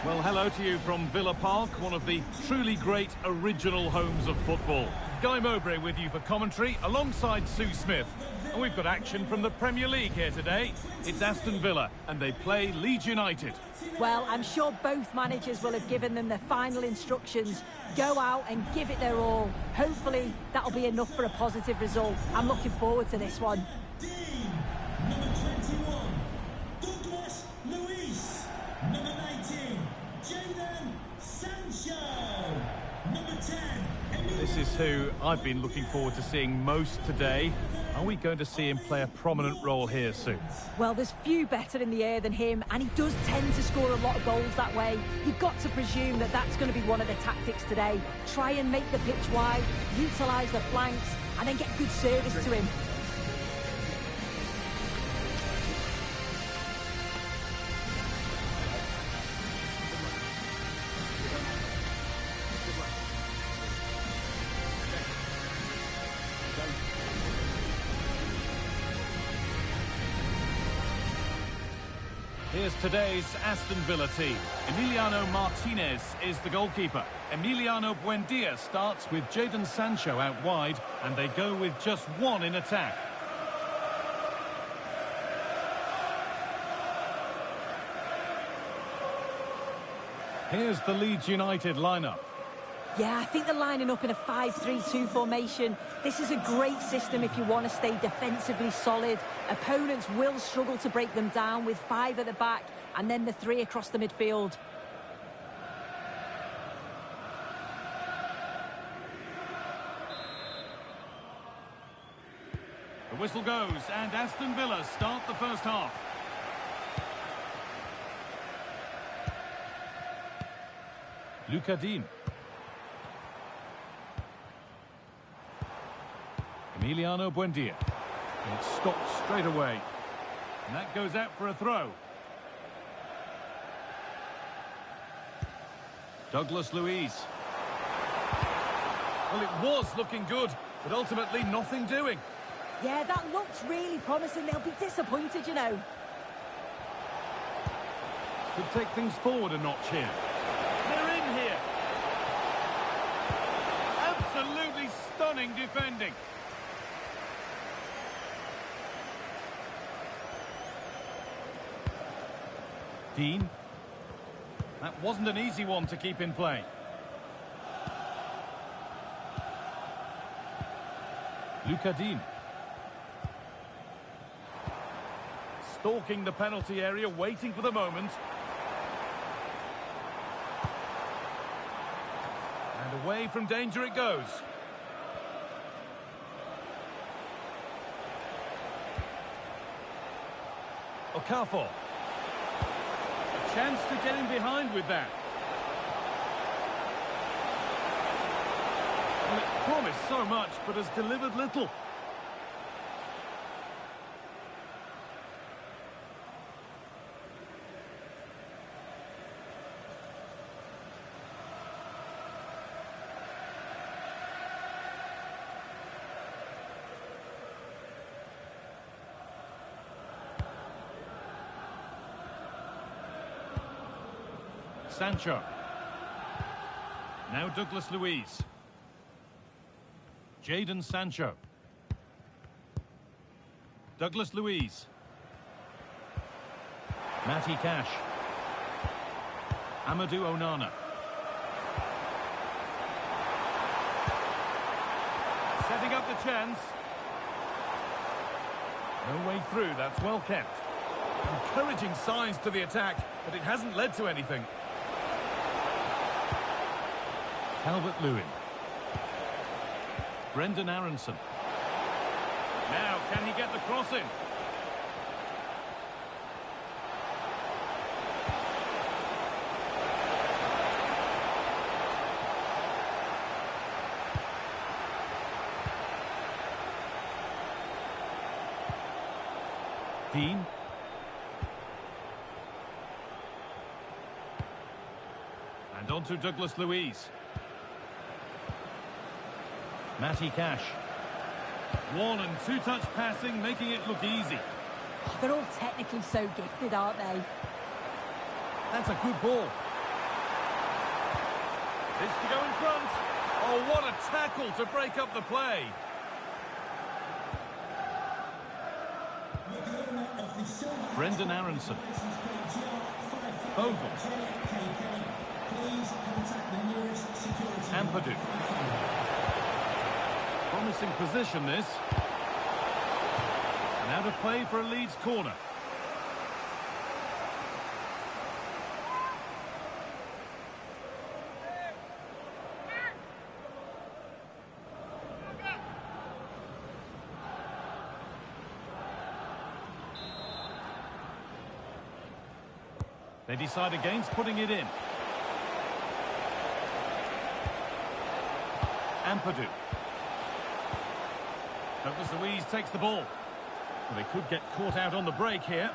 Well, hello to you from Villa Park, one of the truly great original homes of football. Guy Mowbray with you for commentary, alongside Sue Smith. And we've got action from the Premier League here today. It's Aston Villa, and they play Leeds United. Well, I'm sure both managers will have given them their final instructions. Go out and give it their all. Hopefully, that'll be enough for a positive result. I'm looking forward to this one. Number 21, Douglas Luiz. Number 19, Jadon Sancho. Number 10, This is who I've been looking forward to seeing most today. Are we going to see him play a prominent role here, Sue? Well, there's few better in the air than him, and he does tend to score a lot of goals that way. You've got to presume that that's going to be one of the tactics today. Try and make the pitch wide, utilise the flanks, and then get good service to him. Here's today's Aston Villa team. Emiliano Martinez is the goalkeeper. Emiliano Buendia starts with Jadon Sancho out wide, and they go with just one in attack. Here's the Leeds United lineup. Yeah, I think they're lining up in a 5-3-2 formation. This is a great system if you want to stay defensively solid. Opponents will struggle to break them down with 5 at the back and then the 3 across the midfield. The whistle goes and Aston Villa start the first half. Lucadine. Emiliano Buendia. And it's stopped straight away. And that goes out for a throw. Douglas Luiz. Well, it was looking good, but ultimately nothing doing. Yeah, that looked really promising. They'll be disappointed, you know. Could take things forward a notch here. They're in here. Absolutely stunning defending. Dean. That wasn't an easy one to keep in play. Lucadine. Stalking the penalty area, waiting for the moment. And away from danger it goes. Okafor. A chance to get in behind with that. Well, it promised so much, but has delivered little. Sancho. Now Douglas Luiz. Jadon Sancho. Douglas Luiz. Matty Cash. Amadou Onana. Setting up the chance. No way through, that's well kept. Encouraging signs to the attack, but it hasn't led to anything. Calvert-Lewin. Brendan Aronson. Now, can he get the cross in? Dean. And on to Douglas Luiz. Matty Cash. 1- and 2-touch passing, making it look easy. Oh, they're all technically so gifted, aren't they? That's a good ball. This to go in front. Oh, what a tackle to break up the play. Brendan Aronson. Bogle. Ampadu. Promising position, this. And out of play for a Leeds corner. They decide against putting it in. Ampadu. Douglas Luiz takes the ball. Well, they could get caught out on the break here.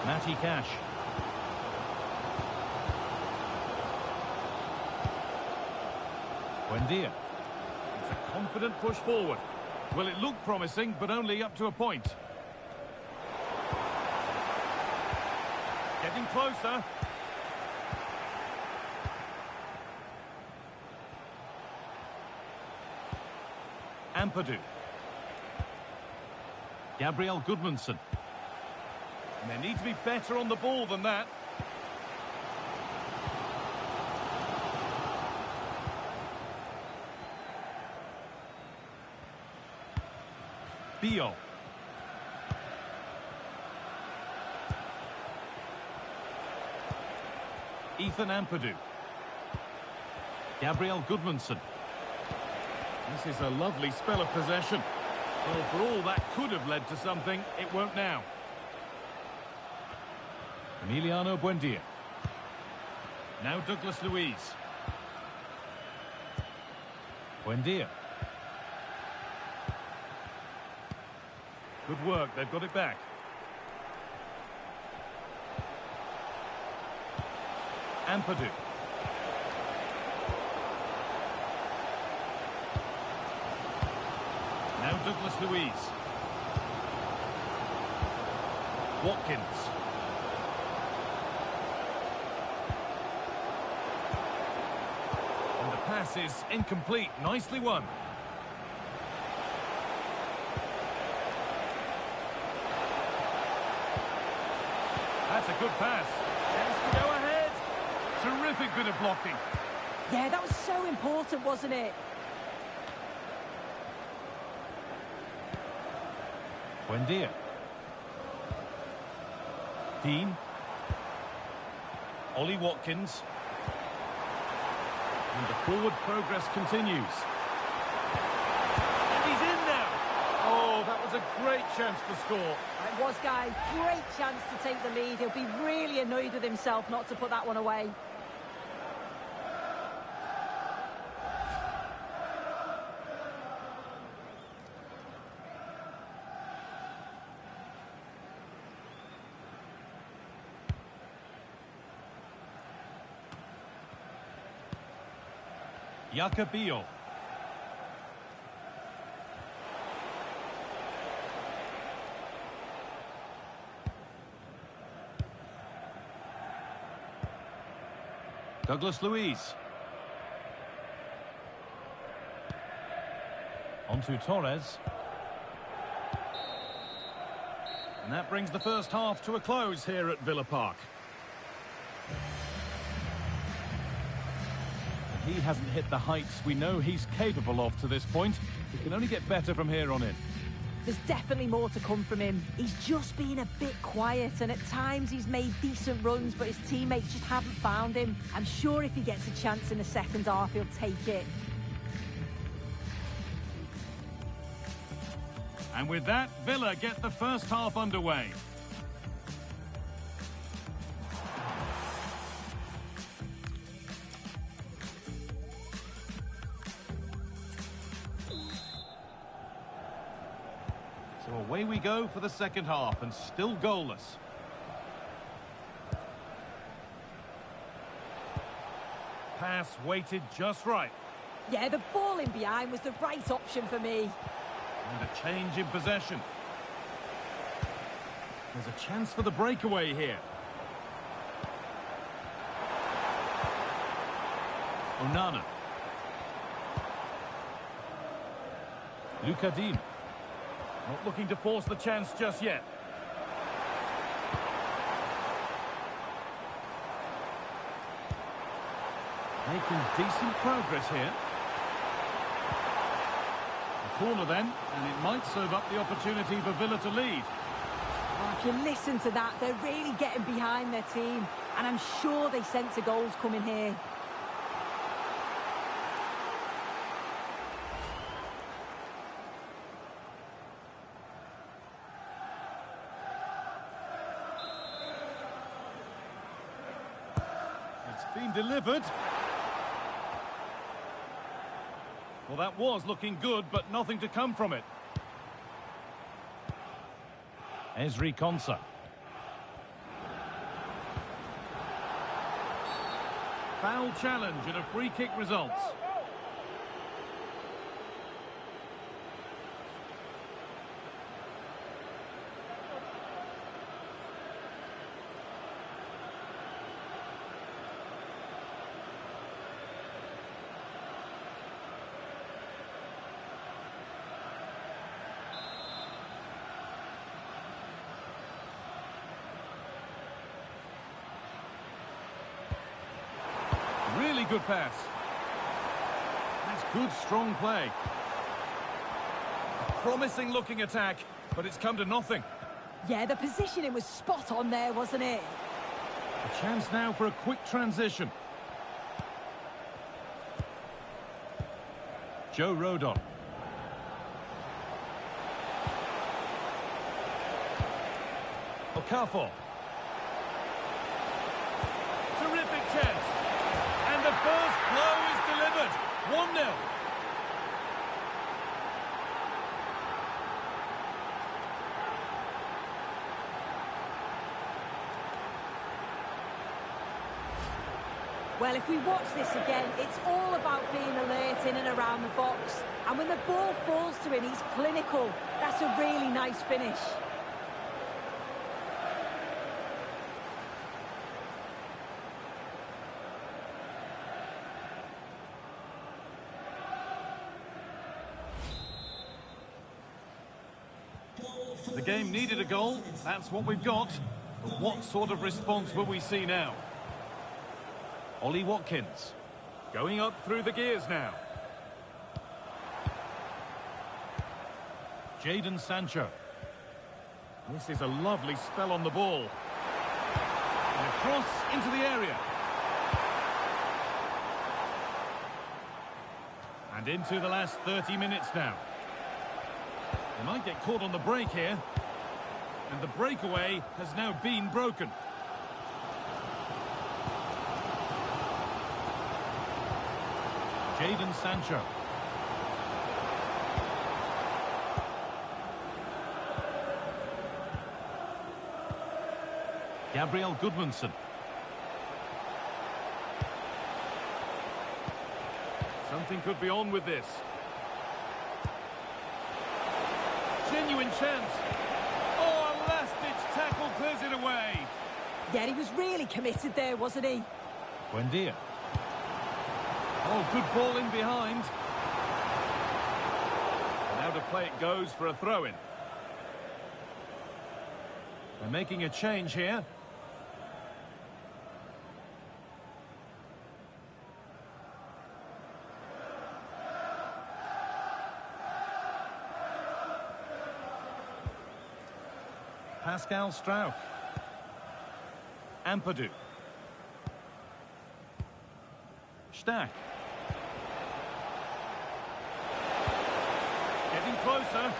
Matty Cash. Buendia. It's a confident push forward. Well, it looked promising, but only up to a point. Getting closer. Ampadu. Gabriel Goodmanson. And they need to be better on the ball than that. Bio. Ethan Ampadu. Gabriel Goodmanson. This is a lovely spell of possession. Well, for all that could have led to something, it won't now. Emiliano Buendia. Now Douglas Luiz. Buendia. Good work, they've got it back. Ampadu. Now Douglas Luiz. Watkins. And the pass is incomplete. Nicely won. That's a good pass. Chance to go ahead. Terrific bit of blocking. Yeah, that was so important, wasn't it? Buendia. Dean. Ollie Watkins. And the forward progress continues. And he's in now. Oh, that was a great chance to score. It was, Guy. Great chance to take the lead. He'll be really annoyed with himself not to put that one away. Yakabio. Douglas Luiz. On to Torres. And that brings the first half to a close here at Villa Park. He hasn't hit the heights we know he's capable of to this point. He can only get better from here on in. There's definitely more to come from him. He's just been a bit quiet, and at times he's made decent runs, but his teammates just haven't found him. I'm sure if he gets a chance in the second half, he'll take it. And with that, Villa get the first half underway. So away we go for the second half, and still goalless. Pass weighted just right. Yeah, the ball in behind was the right option for me. And a change in possession. There's a chance for the breakaway here. Onana. Lucadine. Not looking to force the chance just yet. Making decent progress here. A corner then, and it might serve up the opportunity for Villa to lead. Oh, if you listen to that, they're really getting behind their team, and I'm sure they sense a goal's coming here. It's been delivered. Well, that was looking good, but nothing to come from it. Ezri Konsa. Foul challenge and a free kick results. Really good pass. That's good, strong play. A promising looking attack, but it's come to nothing. Yeah, the positioning was spot on there, wasn't it? A chance now for a quick transition. Joe Rodon. Okafor. Terrific chance. And the first blow is delivered. 1-0. Well, if we watch this again, it's all about being alert in and around the box. And when the ball falls to him, he's clinical. That's a really nice finish. The game needed a goal. That's what we've got. But what sort of response will we see now? Ollie Watkins. Going up through the gears now. Jadon Sancho. This is a lovely spell on the ball. And a cross into the area. And into the last 30 minutes now. They might get caught on the break here. And the breakaway has now been broken. Jadon Sancho. Gabriel Goodmanson. Something could be on with this. Genuine chance. Oh, a last-ditch tackle clears it away. Yeah, he was really committed there, wasn't he? Buendia. Oh, good ball in behind. And now to play it goes for a throw-in. They're making a change here. Pascal Strauch. Ampadu. Stack. Getting closer.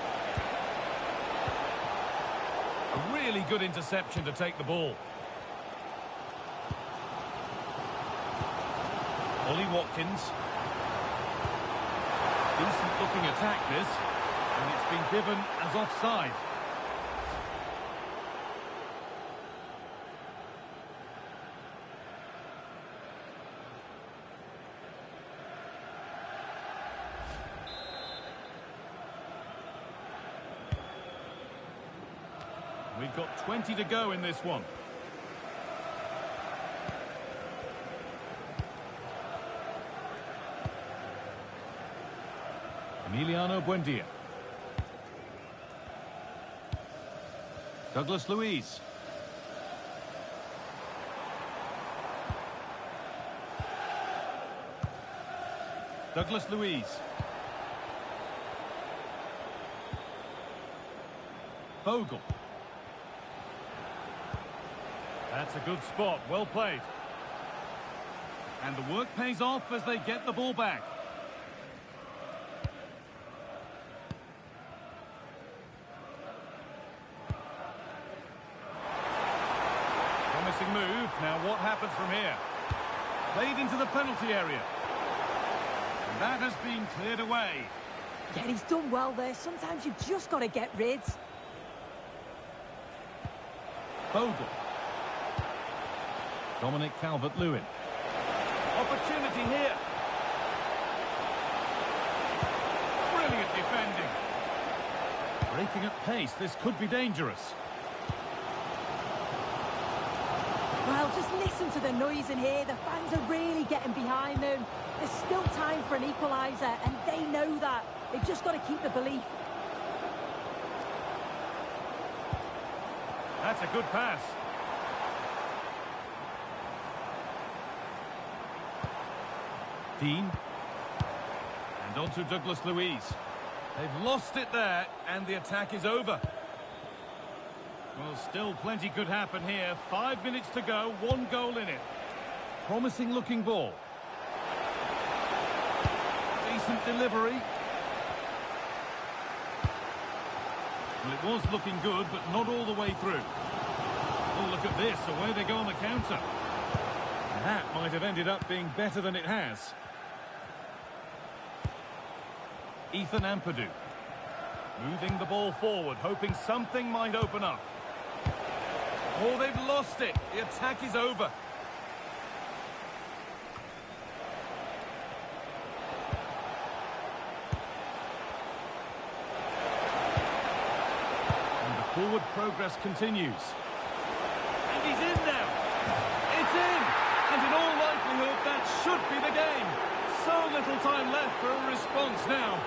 A really good interception to take the ball. Ollie Watkins. Decent looking attack this. And it's been given as offside. We've got 20 to go in this one. Emiliano Buendia. Douglas Luiz. Douglas Luiz. Bogle. That's a good spot, well played. And the work pays off as they get the ball back. Promising move. Now what happens from here? Played into the penalty area. And that has been cleared away. Yeah, he's done well there. Sometimes you've just got to get rid. Bogle. Dominic Calvert-Lewin. Opportunity here. Brilliant defending. Breaking at pace, this could be dangerous. Well, just listen to the noise in here. The fans are really getting behind them. There's still time for an equaliser, and they know that. They've just got to keep the belief. That's a good pass. Dean. And on to Douglas Luiz. They've lost it there, and the attack is over. Well, still plenty could happen here. 5 minutes to go, 1 goal in it. Promising looking ball. Decent delivery. Well, it was looking good, but not all the way through. Oh, look at this. Away they go on the counter. That might have ended up being better than it has. Ethan Ampadu. Moving the ball forward, hoping something might open up. Oh, they've lost it. The attack is over. And the forward progress continues. And he's in now. It's in. And in all likelihood, that should be the game. So little time left for a response now.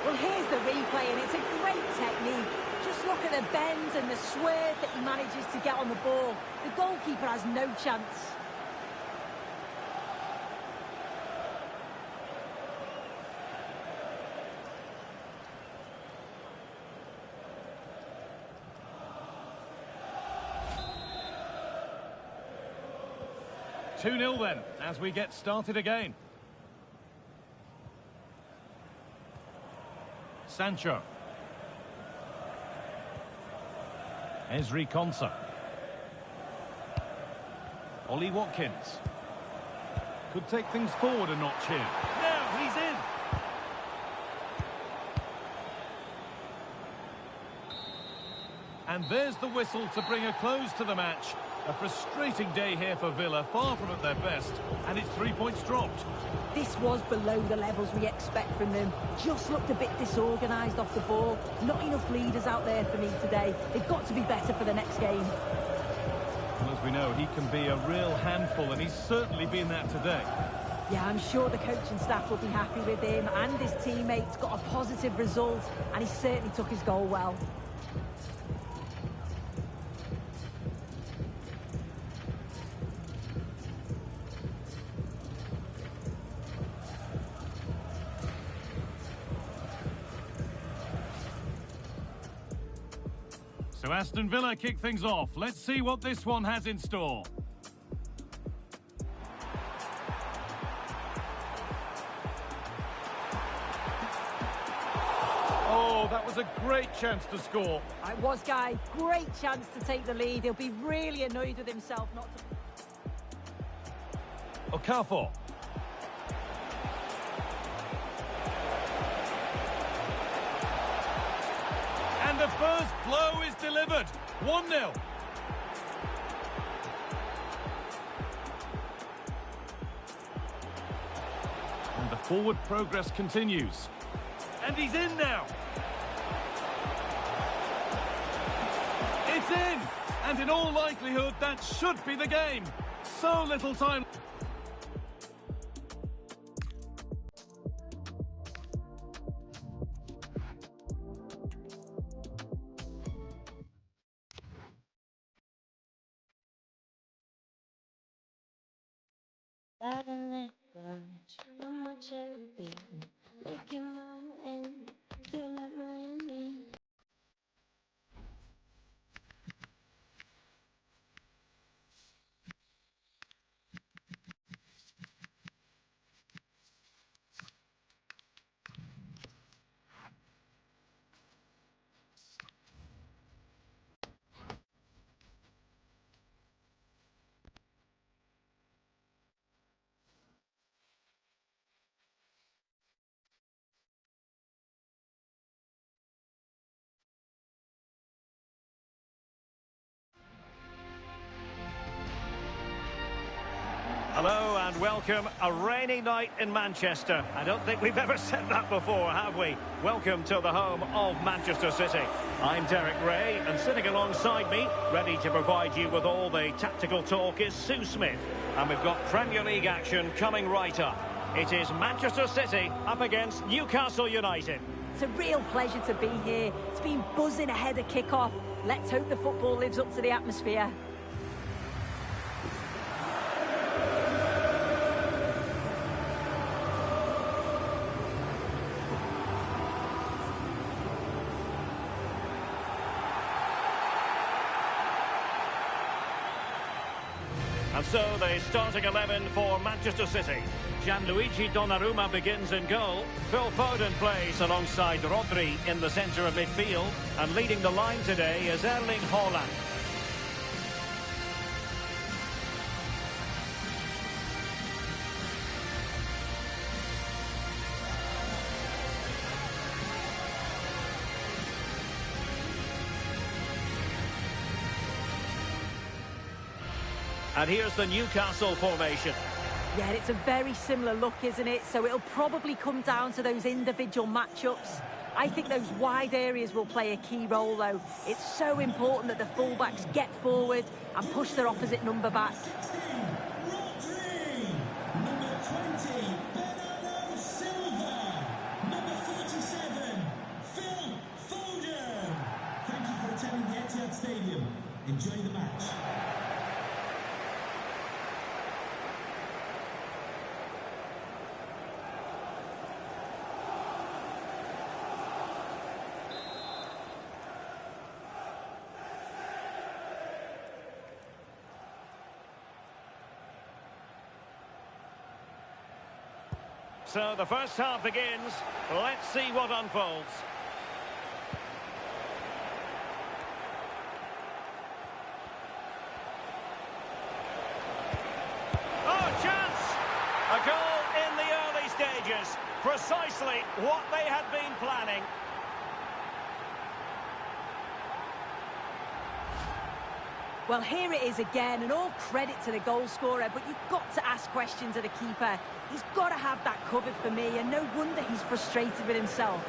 Well, here's the replay, and it's a great technique. Just look at the bend and the swerve that he manages to get on the ball. The goalkeeper has no chance. Two-nil then, as we get started again. Sancho. Ezri Konsa. Ollie Watkins. Could take things forward a notch here. Now he's in. And there's the whistle to bring a close to the match. A frustrating day here for Villa, far from at their best, and it's 3 points dropped. This was below the levels we expect from them. Just looked a bit disorganised off the ball. Not enough leaders out there for me today. They've got to be better for the next game. Well, as we know, he can be a real handful, and he's certainly been that today. Yeah, I'm sure the coaching staff will be happy with him, and his teammates got a positive result, and he certainly took his goal well. So Aston Villa kick things off. Let's see what this one has in store. Oh, that was a great chance to score. It was, Guy. Great chance to take the lead. He'll be really annoyed with himself not to... Okafor. And the first blow is delivered. 1-0. And the forward progress continues. And he's in now. It's in. And in all likelihood, that should be the game. So little time. Hello and welcome. A rainy night in Manchester. I don't think we've ever said that before, have we? Welcome to the home of Manchester City. I'm Derek Ray, and sitting alongside me, ready to provide you with all the tactical talk, is Sue Smith. And we've got Premier League action coming right up. It is Manchester City up against Newcastle United. It's a real pleasure to be here. It's been buzzing ahead of kick-off. Let's hope the football lives up to the atmosphere. And so the starting 11 for Manchester City. Gianluigi Donnarumma begins in goal. Phil Foden plays alongside Rodri in the centre of midfield. And leading the line today is Erling Haaland. And here's the Newcastle formation. Yeah, it's a very similar look, isn't it? So it'll probably come down to those individual matchups. I think those wide areas will play a key role, though. It's so important that the fullbacks get forward and push their opposite number back. Rodri, number 20, Bernardo Silva, number 47, Phil Foden. Thank you for attending the Etihad Stadium. Enjoy the match. So the first half begins. Let's see what unfolds. Oh, chance! A goal in the early stages. Precisely what they had been planning. Well, here it is again, and all credit to the goal scorer, but you've got to ask questions of the keeper. He's got to have that covered for me, and no wonder he's frustrated with himself.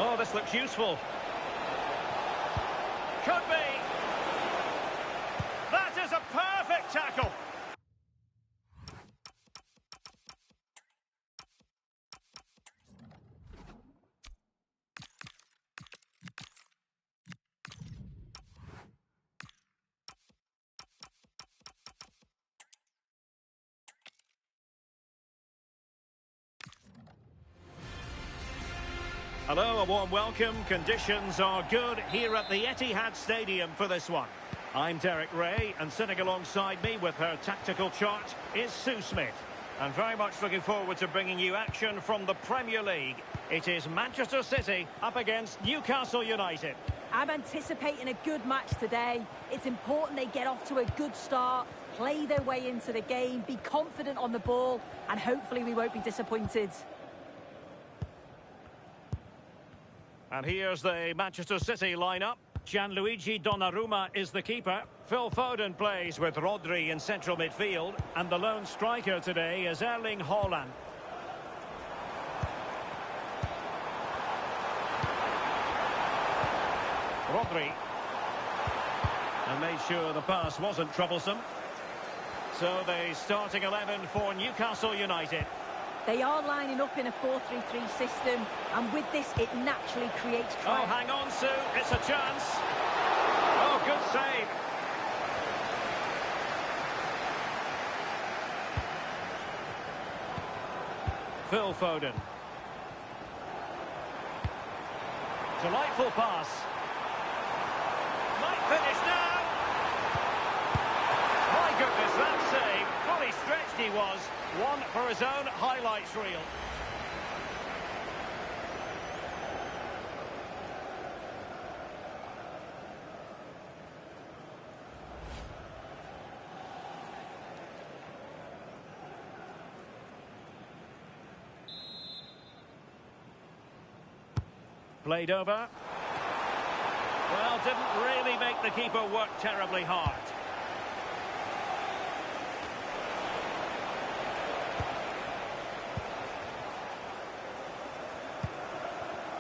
Oh, this looks useful. Could be. That is a perfect tackle. Hello, a warm welcome. Conditions are good here at the Etihad Stadium for this one. I'm Derek Ray, and sitting alongside me with her tactical chart is Sue Smith. And very much looking forward to bringing you action from the Premier League. It is Manchester City up against Newcastle United. I'm anticipating a good match today. It's important they get off to a good start, play their way into the game, be confident on the ball, and hopefully we won't be disappointed. And here's the Manchester City lineup. Gianluigi Donnarumma is the keeper. Phil Foden plays with Rodri in central midfield. And the lone striker today is Erling Haaland. Rodri. And made sure the pass wasn't troublesome. So the starting 11 for Newcastle United. They are lining up in a 4-3-3 system, and with this, it naturally creates Oh, hang on, Sue. It's a chance. Oh, good save. Phil Foden. Delightful pass. Might finish now. My goodness, that save. Fully stretched he was. One for his own highlights reel. Played over. Well, didn't really make the keeper work terribly hard.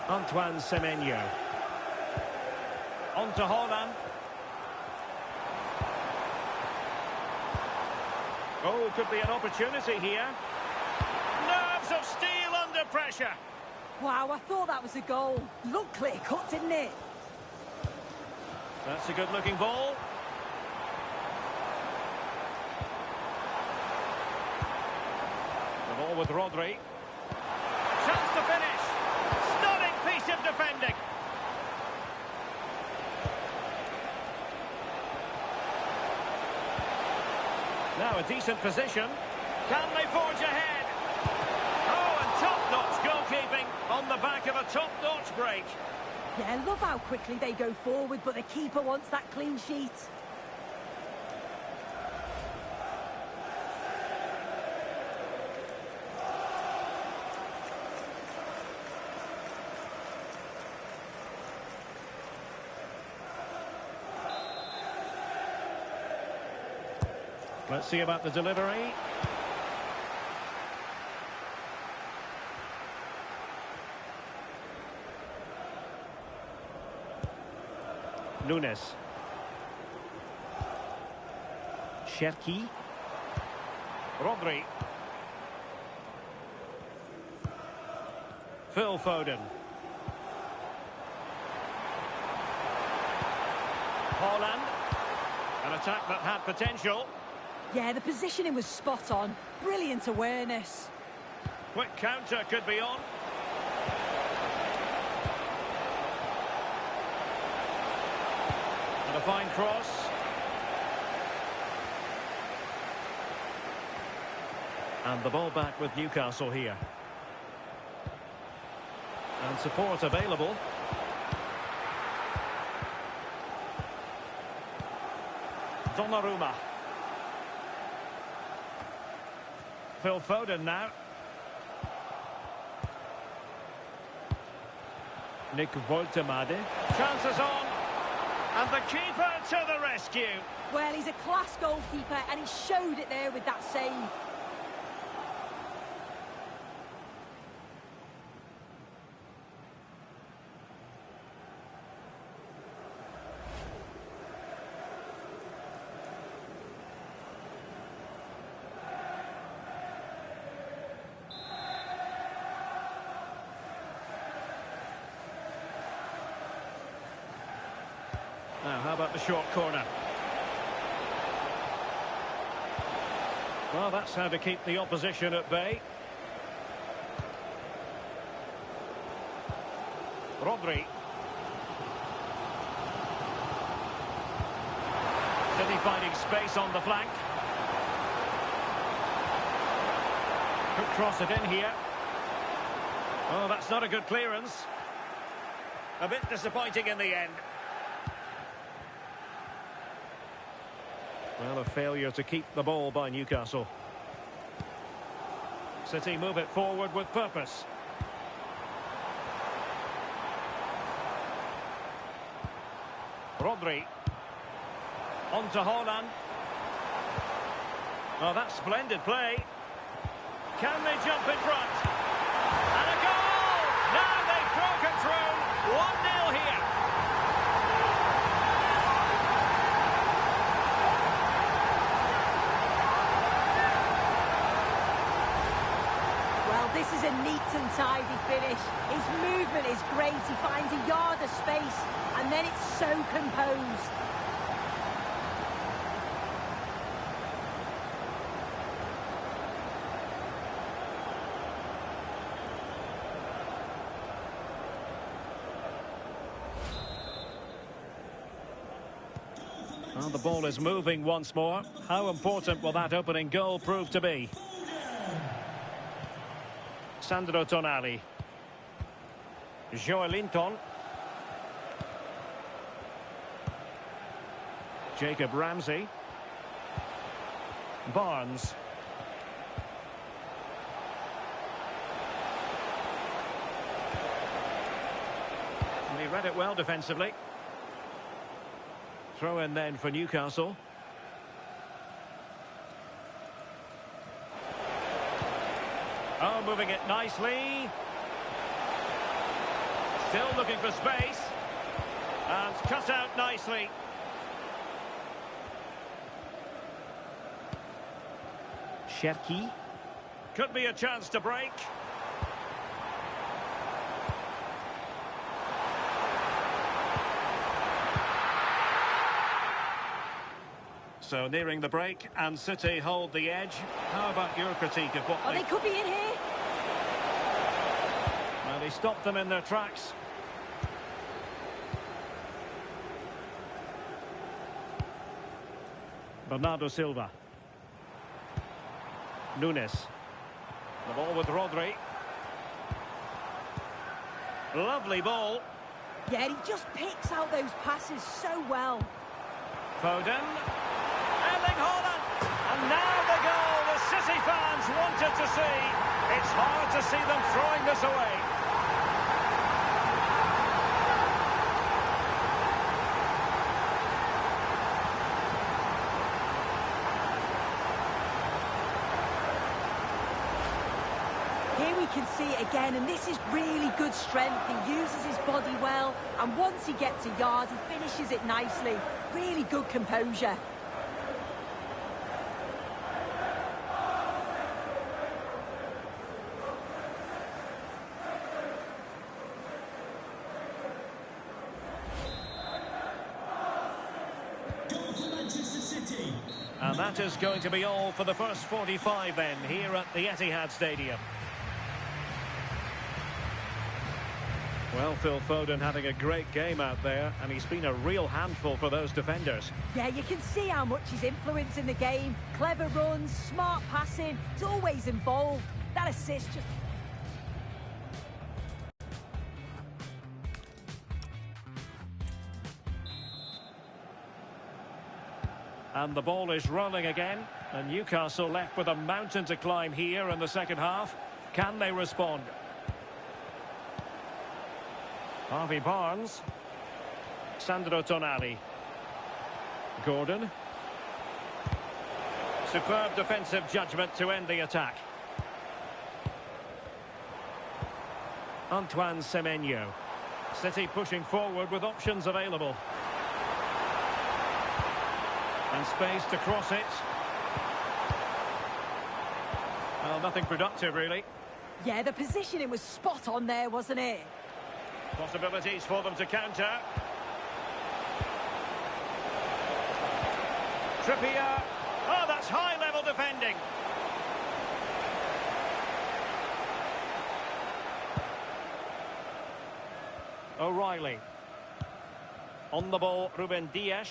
Antoine Semenyo. On to Haaland. Oh, could be an opportunity here. Nerves of steel under pressure. Wow, I thought that was a goal. Looked clear-cut, didn't it? That's a good-looking ball. The ball with Rodri. Chance to finish. Stunning piece of defending. Now a decent position. Can they forge ahead? Oh, and top-notch goalkeeping on the back of a top-notch break. Yeah, I love how quickly they go forward, but the keeper wants that clean sheet. Let's see about the delivery. Nunes. Cherki. Rodri. Phil Foden. Haaland. An attack that had potential. Yeah, the positioning was spot on. Brilliant awareness. Quick counter could be on. And a fine cross. And the ball back with Newcastle here. And support available. Donnarumma. Phil Foden now. Nick Woltemade. Chances on. And the keeper to the rescue. Well, he's a class goalkeeper, and he showed it there with that save. Now, how about the short corner? Well, that's how to keep the opposition at bay. Rodri. City finding space on the flank. Could cross it in here. Oh, that's not a good clearance. A bit disappointing in the end. Well, a failure to keep the ball by Newcastle. City move it forward with purpose. Rodri. On to Haaland. Oh, that's splendid play. Can they jump in front? And a goal! Now they've broken through. 1-0 here. Well, this is a neat and tidy finish. His movement is great. He finds a yard of space, and then it's so composed. Well, the ball is moving once more. How important will that opening goal prove to be? Sandro Tonali. Joelinton. Jacob Ramsey. Barnes. And he read it well defensively. Throw in then for Newcastle. Oh, moving it nicely. Still looking for space. And cut out nicely. Cherki. Could be a chance to break. So nearing the break, and City hold the edge. How about your critique of what They could be in here. Well, they stopped them in their tracks. Bernardo Silva. Nunes. The ball with Rodri. Lovely ball. Yeah, he just picks out those passes so well. Foden. Erling Haaland. And now the goal the City fans wanted to see. It's hard to see them throwing this away. Here we can see it again, and this is really good strength. He uses his body well, and once he gets a yard, he finishes it nicely. Really good composure. Goal for Manchester City. And that is going to be all for the first 45 then, here at the Etihad Stadium. Well, Phil Foden having a great game out there, and he's been a real handful for those defenders. Yeah, you can see how much he's influencing the game. Clever runs, smart passing, he's always involved. That assist just... And the ball is rolling again, and Newcastle left with a mountain to climb here in the second half. Can they respond? Harvey Barnes. Sandro Tonali. Gordon. Superb defensive judgment to end the attack. Antoine Semenyo. City pushing forward with options available. And space to cross it. Well, nothing productive, really. Yeah, the positioning was spot on there, wasn't it? Possibilities for them to counter. Trippier. Oh, that's high-level defending. O'Reilly. On the ball, Ruben Dias.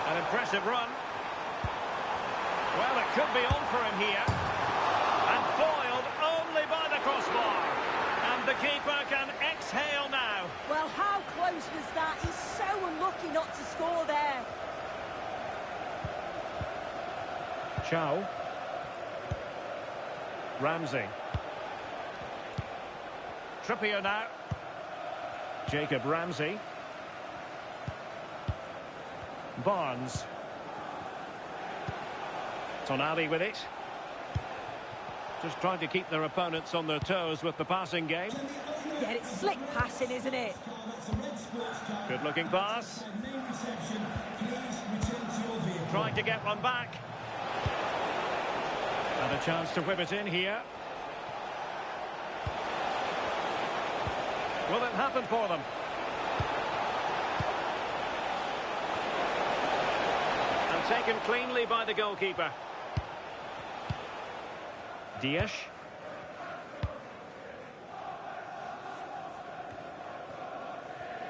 An impressive run. Well, it could be on for him here. And foiled only by the crossbar. And the keeper can exhale now. unlucky not to score there. Chow. Ramsey. Trippier now. Jacob Ramsey. Barnes. Tonali with it. Just trying to keep their opponents on their toes with the passing game. Yeah, it's slick passing, isn't it? Good looking pass. Trying to get one back. And a chance to whip it in here. Will it happen for them? And taken cleanly by the goalkeeper. Dias.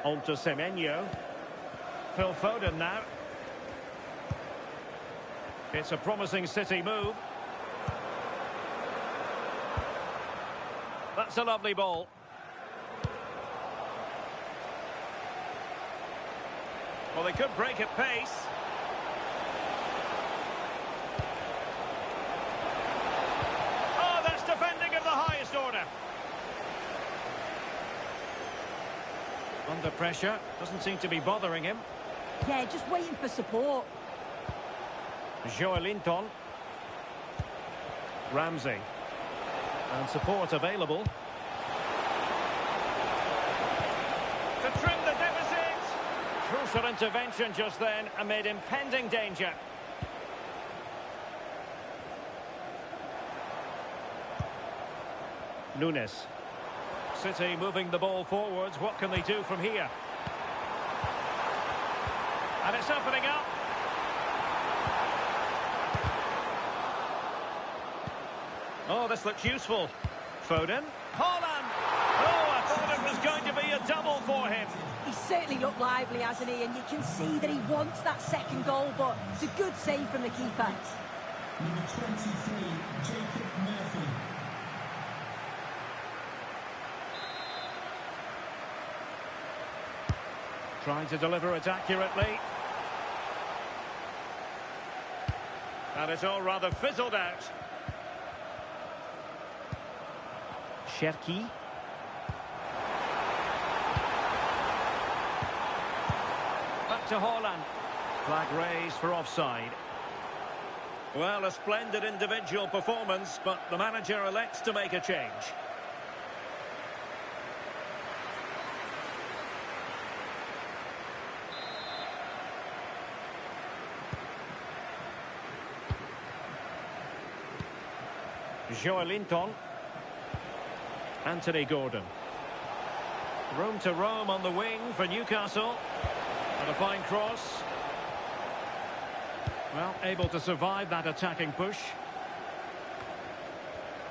On to Semenyo. Phil Foden now. It's a promising City move. That's a lovely ball. Well, they could break at pace. Oh, that's defending of the highest order. Under pressure. Doesn't seem to be bothering him. Yeah, just waiting for support. Joelinton. Ramsey. And support available. To trim the deficit. Crucial intervention just then amid impending danger. Nunes. City moving the ball forwards. What can they do from here? And it's opening up. Oh, this looks useful. Foden. Haaland! Oh, I thought it was going to be a double for him. He's certainly looked lively, hasn't he? And you can see that he wants that second goal, but it's a good save from the keeper. Number 23, Jacob Murphy. Trying to deliver it accurately. And it's all rather fizzled out. Cherki. Back to Haaland. Flag raised for offside. Well, a splendid individual performance, but the manager elects to make a change. Joelinton. Anthony Gordon. Room to roam on the wing for Newcastle. And a fine cross. Well, able to survive that attacking push.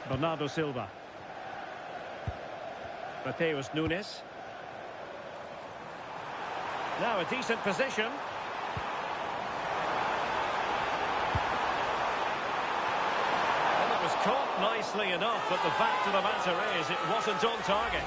Bernardo Silva. Mateus Nunes. Now a decent position. Caught nicely enough, but the fact of the matter is it wasn't on target.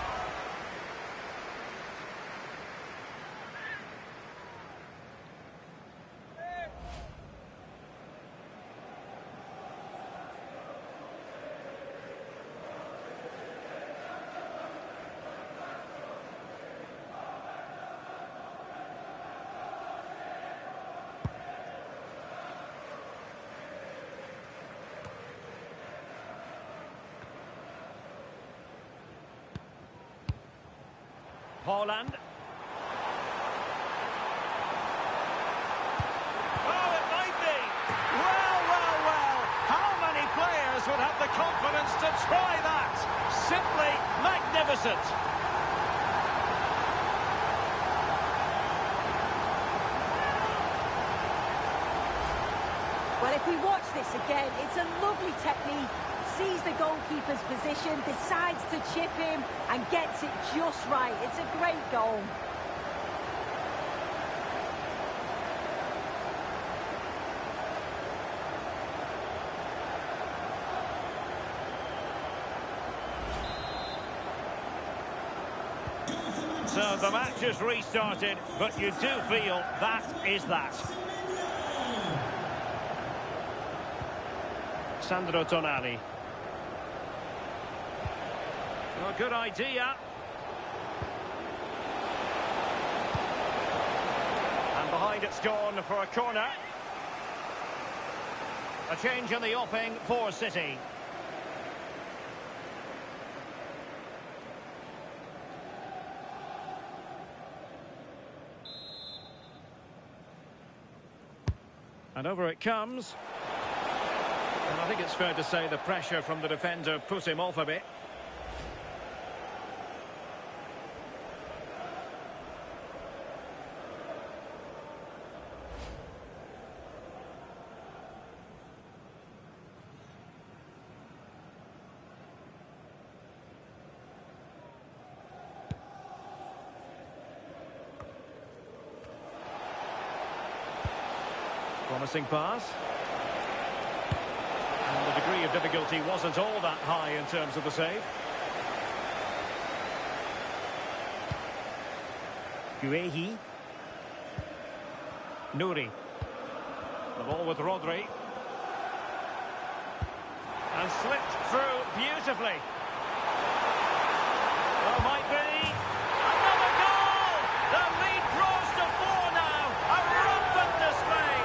Haaland. Oh, it might be. Well, well, well. How many players would have the confidence to try that? Simply magnificent. Well, if we watch this again, it's a lovely technique. Sees the goalkeeper's position, decides to chip him and gets it just right. It's a great goal. So the match is restarted, but you do feel that is that. Sandro Tonali. Well, good idea. And behind it's gone for a corner. A change in the offing for City. And over it comes. And I think it's fair to say the pressure from the defender put him off a bit. Promising pass. And the degree of difficulty wasn't all that high in terms of the save. Guehi. Nouri. The ball with Rodri. And slipped through beautifully. Oh, might be. Another goal! The lead grows to 4 now. A rampant display.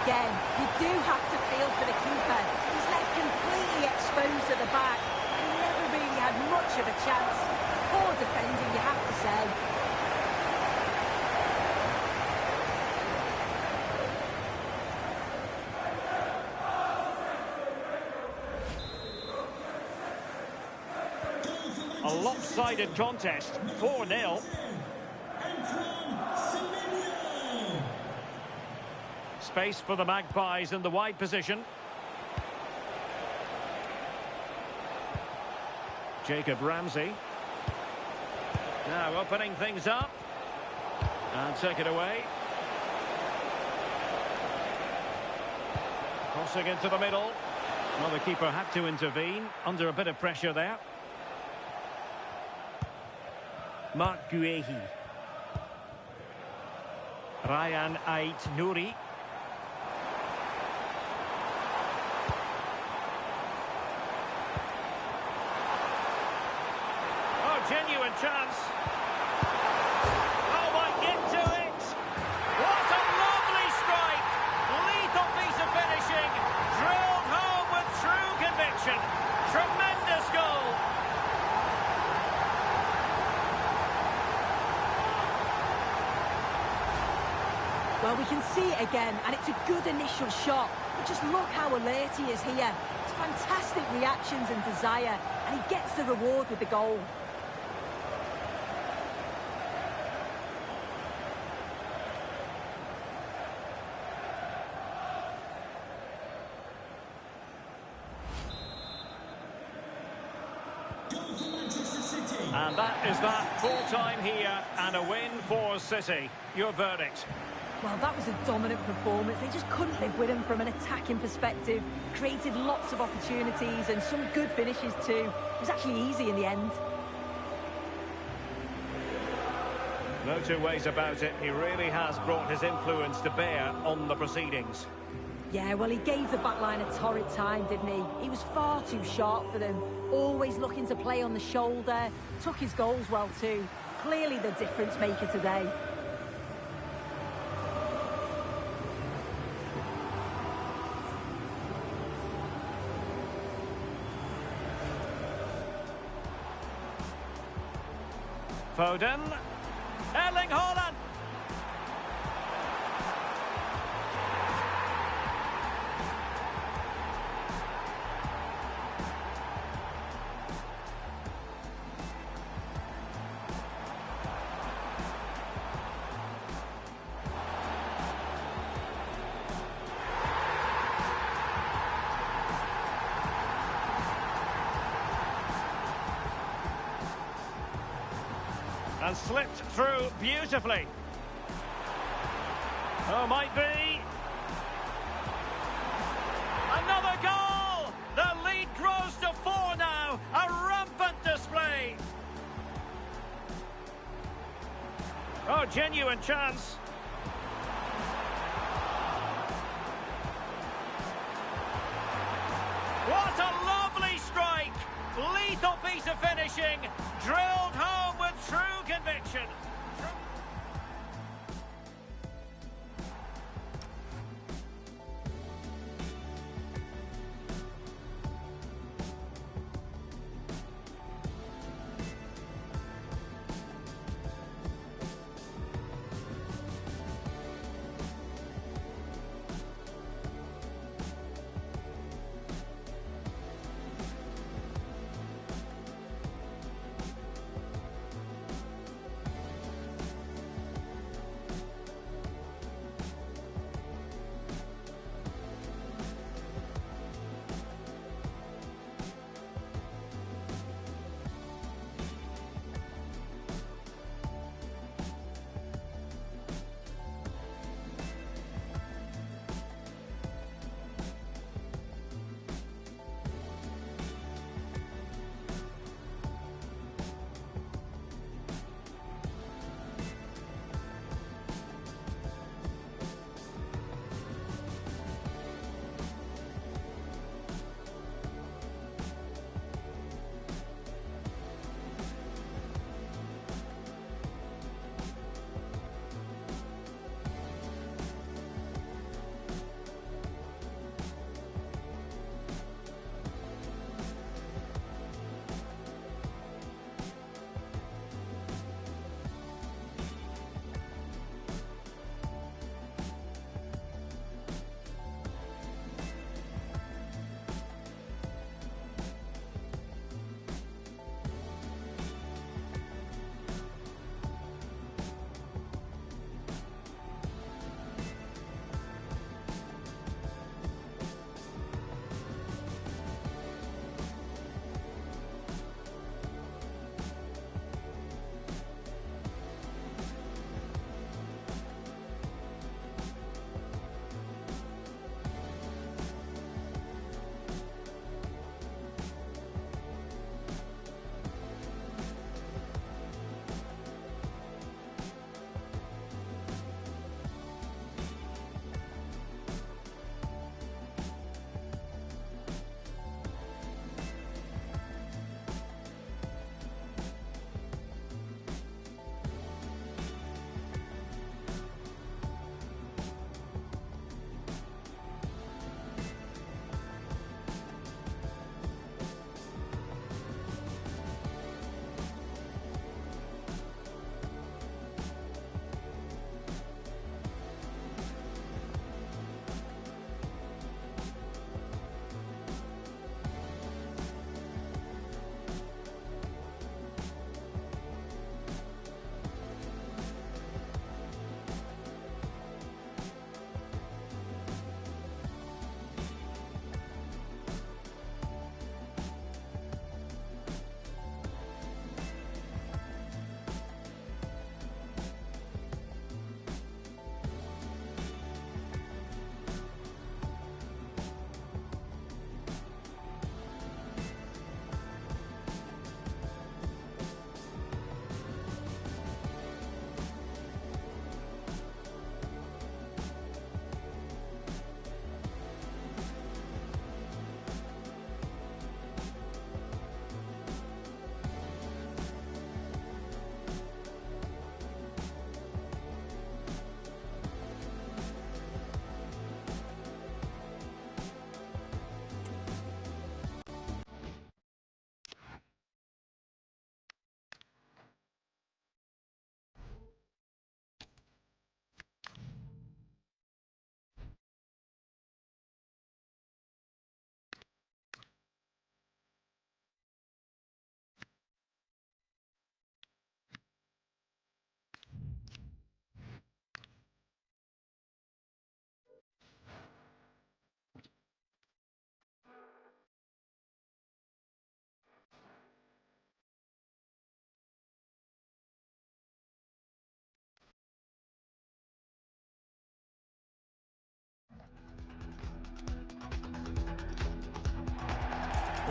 Again, you do have to feel for the keeper. He's left completely exposed at the back. He never really had much of a chance. Poor defending, you have to say. A lopsided contest, 4-0. Space for the Magpies in the wide position. Jacob Ramsey. Now opening things up. And take it away. Crossing into the middle. Well, the keeper had to intervene under a bit of pressure there. Marc Guehi. Ryan Ait-Nouri. Genuine chance. Oh, might get to it. What a lovely strike. Lethal piece of finishing. Drilled home with true conviction. Tremendous goal. Well, we can see it again, and it's a good initial shot. But just look how alert he is here. It's fantastic reactions and desire, and he gets the reward with the goal. And that is that, full time here and a win for City. Your verdict? Well, that was a dominant performance. They just couldn't live with him from an attacking perspective. Created lots of opportunities and some good finishes too. It was actually easy in the end. No two ways about it. He really has brought his influence to bear on the proceedings. Yeah, well, he gave the back line a torrid time, didn't he? He was far too sharp for them. Always looking to play on the shoulder. Took his goals well too. Clearly the difference maker today. Foden. Erling Haaland. And slipped through beautifully. Oh, might be. genuine chance. What a lovely strike! Lethal piece of finishing, drilled home with true conviction.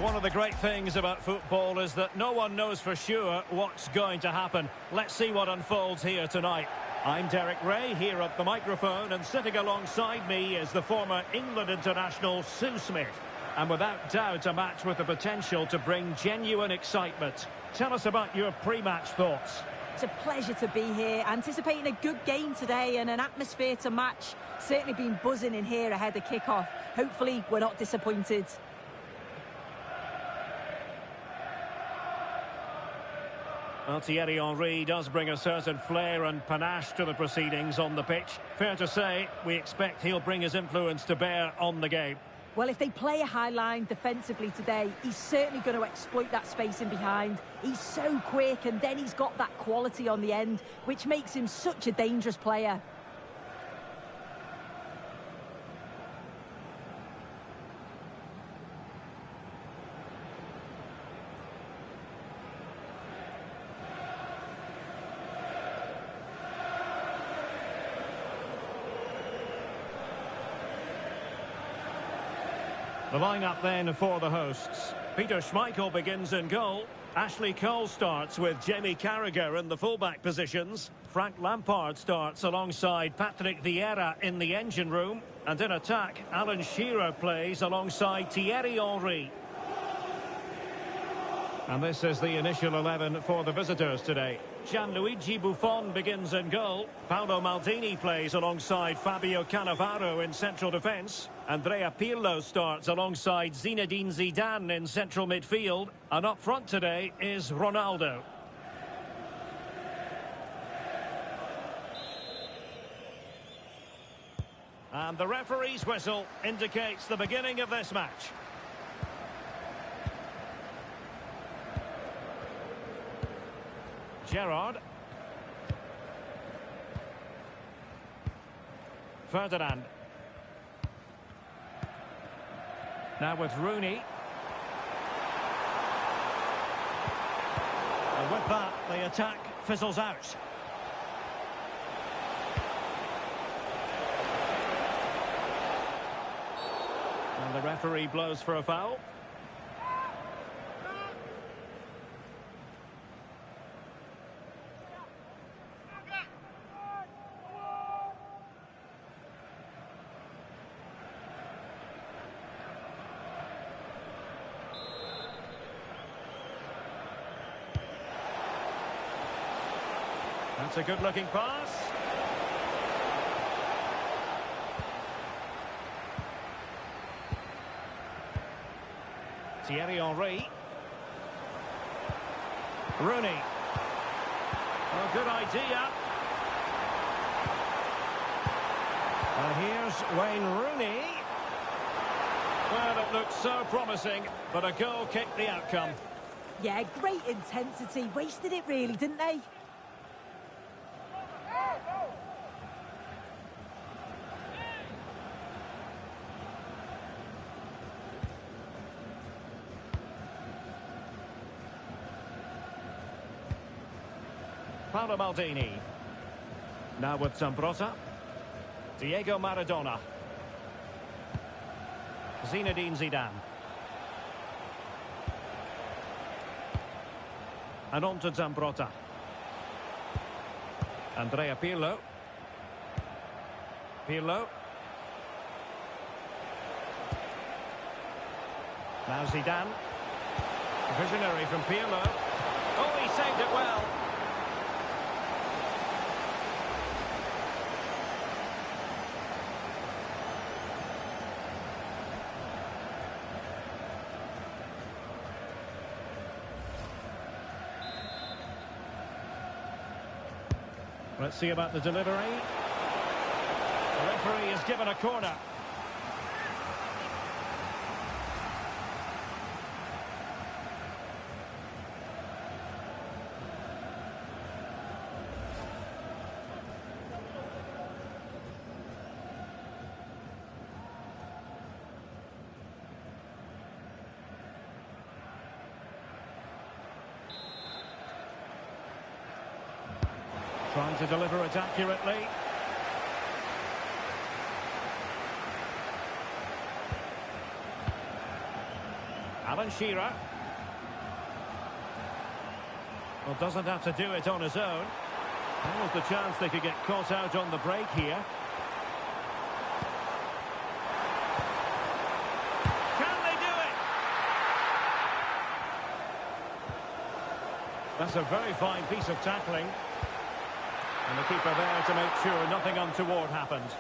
One of the great things about football is that no one knows for sure what's going to happen. Let's see what unfolds here tonight. I'm Derek Ray here at the microphone, and sitting alongside me is the former England international Sue Smith. And without doubt, a match with the potential to bring genuine excitement. Tell us about your pre-match thoughts. It's a pleasure to be here, anticipating a good game today and an atmosphere to match. Certainly been buzzing in here ahead of kick-off. Hopefully we're not disappointed. Well, Thierry Henry does bring a certain flair and panache to the proceedings on the pitch. Fair to say, we expect he'll bring his influence to bear on the game. Well, if they play a high line defensively today, he's certainly going to exploit that space in behind. He's so quick, and then he's got that quality on the end, which makes him such a dangerous player. The lineup then for the hosts. Peter Schmeichel begins in goal. Ashley Cole starts with Jamie Carragher in the fullback positions. Frank Lampard starts alongside Patrick Vieira in the engine room. And in attack, Alan Shearer plays alongside Thierry Henry. And this is the initial 11 for the visitors today. Gianluigi Buffon begins in goal. Paolo Maldini plays alongside Fabio Cannavaro in central defence. Andrea Pirlo starts alongside Zinedine Zidane in central midfield. And up front today is Ronaldo. And the referee's whistle indicates the beginning of this match. Gerrard. Ferdinand. Now with Rooney. And with that, the attack fizzles out. And the referee blows for a foul. That's a good-looking pass. Thierry Henry. Rooney. Oh, good idea. And here's Wayne Rooney. Well, it looked so promising, but a goal kicked the outcome. Yeah, great intensity. Wasted it really, didn't they? Paolo Maldini. Now with Zambrotta. Diego Maradona. Zinedine Zidane. And on to Zambrotta. Andrea Pirlo. Pirlo. Now Zidane. Visionary from Pirlo. Oh, he saved it well. Let's see about the delivery. The referee is given a corner. Trying to deliver it accurately. Alan Shearer. Well, doesn't have to do it on his own. There was the chance they could get caught out on the break here. Can they do it? That's a very fine piece of tackling. And the keeper there to make sure nothing untoward happened.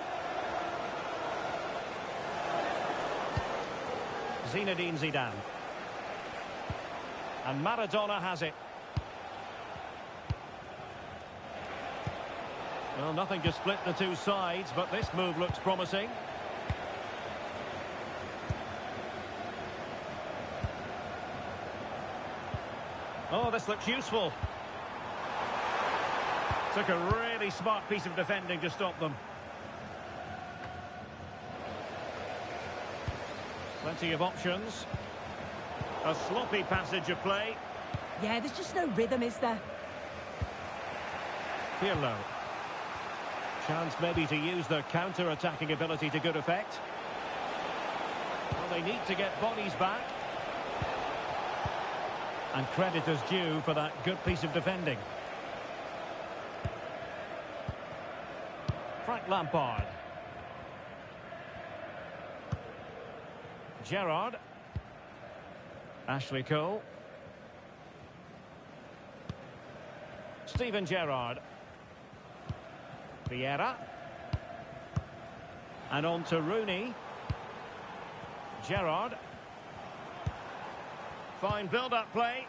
Zinedine Zidane. And Maradona has it. Well, nothing to split the two sides, but this move looks promising. Oh, this looks useful. Took a really smart piece of defending to stop them. Plenty of options. A sloppy passage of play. Yeah, there's just no rhythm, is there? Pirlo. Chance maybe to use their counter-attacking ability to good effect. Well, they need to get bodies back. And credit is due for that good piece of defending. Frank Lampard. Gerrard. Ashley Cole. Steven Gerrard. Vieira. And on to Rooney. Gerrard. Fine build-up play.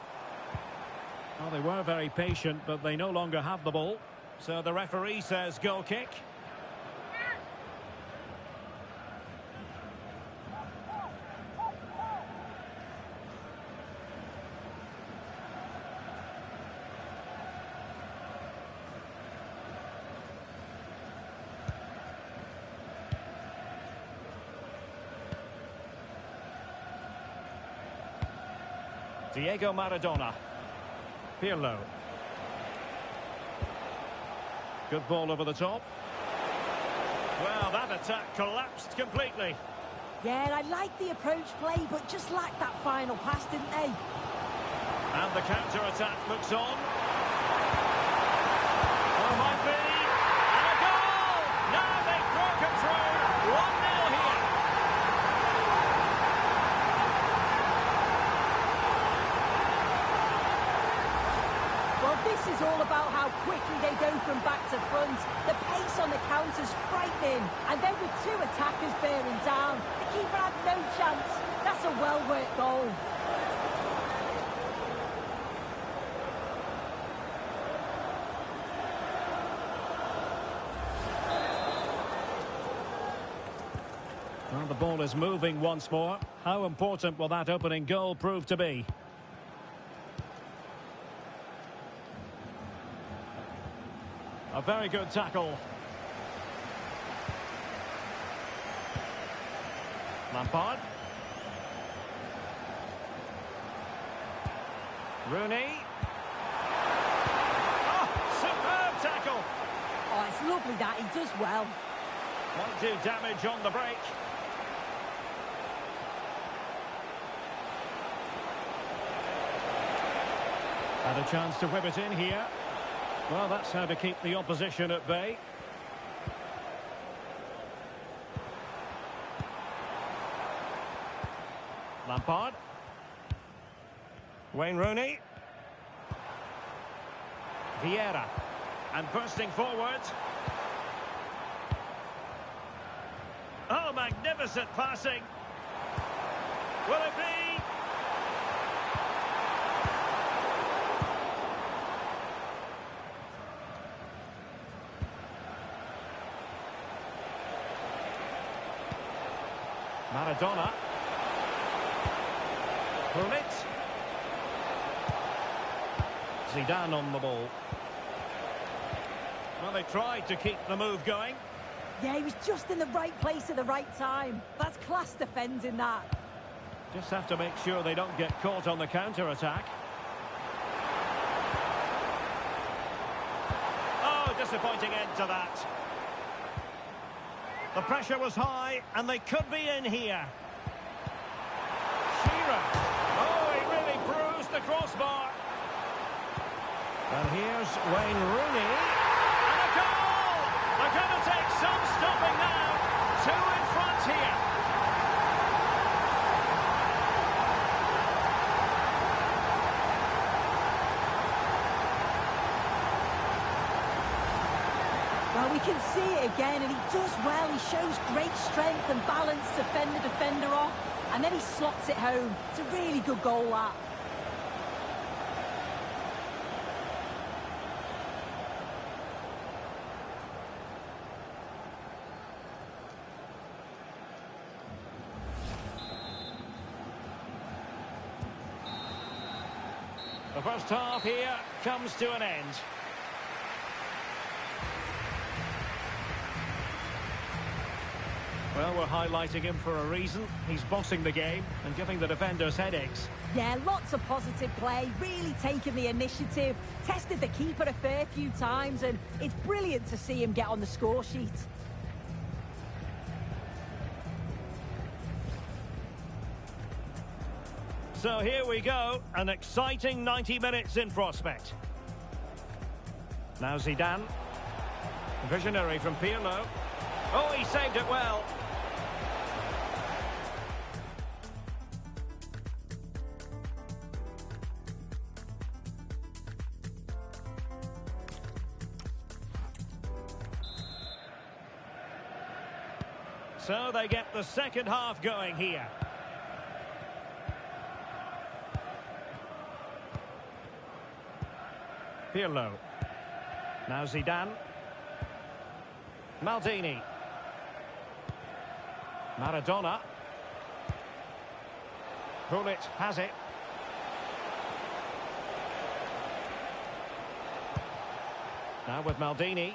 Well, they were very patient, but they no longer have the ball. So the referee says goal kick. Diego Maradona. Pirlo. Good ball over the top. Well, that attack collapsed completely. Yeah, I like the approach play, but just lacked that final pass, didn't they? And the counter-attack looks on. Oh, might be. And a goal! Now they've broken through. 1-0 here. Well, this is all about how quickly they go from back to front. The pace on the counter's frightening. And then with two attackers bearing down, the keeper had no chance. That's a well-worked goal. Well, the ball is moving once more. How important will that opening goal prove to be? A very good tackle. Lampard. Rooney. Oh, superb tackle. Oh, it's lovely that. He does well. Won't do damage on the break. Had a chance to whip it in here. Well, that's how to keep the opposition at bay. Lampard. Wayne Rooney. Vieira. And bursting forward. Oh, magnificent passing. Will it be? Maradona. Gullit. Zidane on the ball. Well, they tried to keep the move going. Yeah, he was just in the right place at the right time. That's class defending, that. Just have to make sure they don't get caught on the counter-attack. Oh, disappointing end to that. The pressure was high, and they could be in here. Shearer. Oh, he really bruised the crossbar. And here's Wayne Rooney. some stopping now. Two in front here. Well, we can see it again, and he does well. He shows great strength and balance to fend the defender off, and then he slots it home. It's a really good goal, that. The first half here comes to an end. Well, we're highlighting him for a reason. He's bossing the game and giving the defenders headaches. Yeah, lots of positive play, really taking the initiative, tested the keeper a fair few times, and it's brilliant to see him get on the score sheet. So here we go, an exciting 90 minutes in prospect. Now Zidane. Visionary from Pirlo. Oh, he saved it well. So they get the second half going here. Pirlo. Now Zidane. Maldini. Maradona. Gullit has it. Now with Maldini.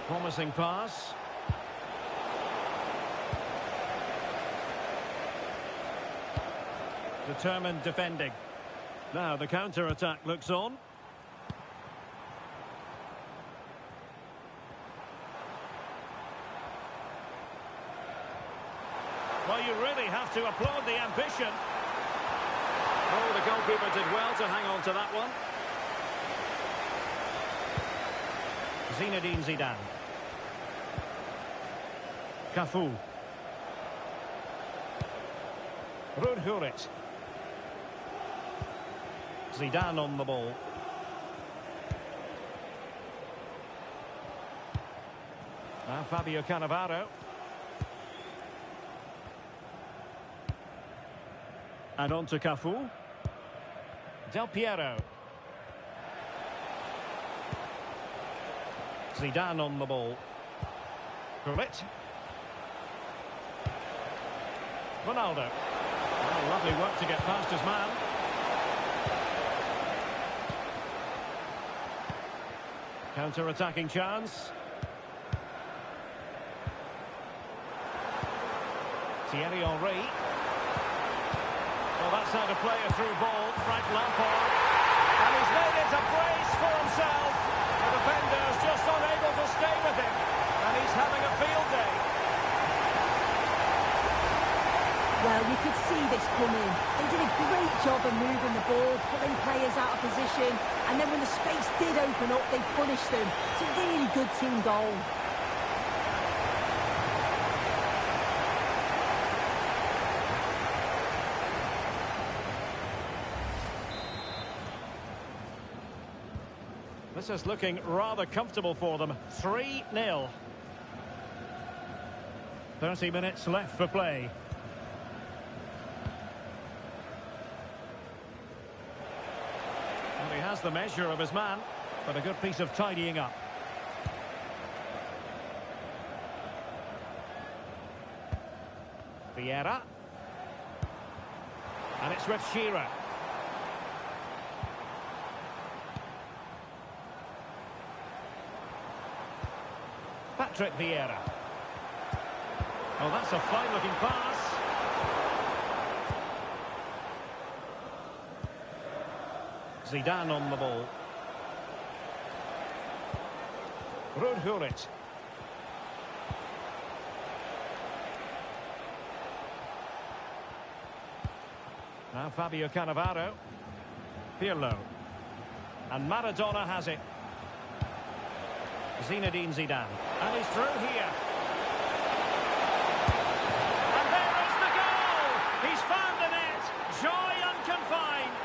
Promising pass. Determined defending. Now the counter-attack looks on. Well, you really have to applaud the ambition. Oh, the goalkeeper did well to hang on to that one. Zinedine Zidane. Cafu. Rudhurit. Zidane on the ball. Now Fabio Cannavaro. And on to Cafu. Del Piero. Zidane on the ball. Gullit. Ronaldo. Oh, lovely work to get past his man. Counter-attacking chance. Thierry Henry. Well, that's how to play a through ball. Frank Lampard. And he's made it a brace for himself. The defender's just unable to stay with him. And he's having a field day. Well, you could see this coming. They did a great job of moving the ball, pulling players out of position, and then when the space did open up, they punished them. It's a really good team goal. This is looking rather comfortable for them. 3-0. 30 minutes left for play. He has the measure of his man, but a good piece of tidying up. Vieira. And it's with Shearer. Patrick Vieira. Oh, that's a fine-looking pass. Zidane on the ball. Rudhurit. Now Fabio Cannavaro. Pirlo. And Maradona has it. Zinedine Zidane. And he's through here. And there is the goal! He's found the net. Joy unconfined.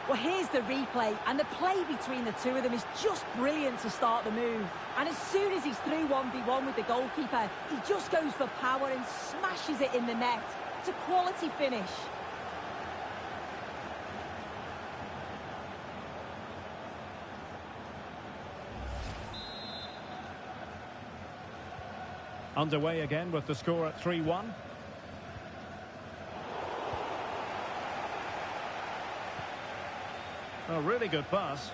Well, here's the replay, and the play between the two of them is just brilliant to start the move. And as soon as he's through 1v1 with the goalkeeper, he just goes for power and smashes it in the net. It's a quality finish. Underway again with the score at 3-1. A really good pass.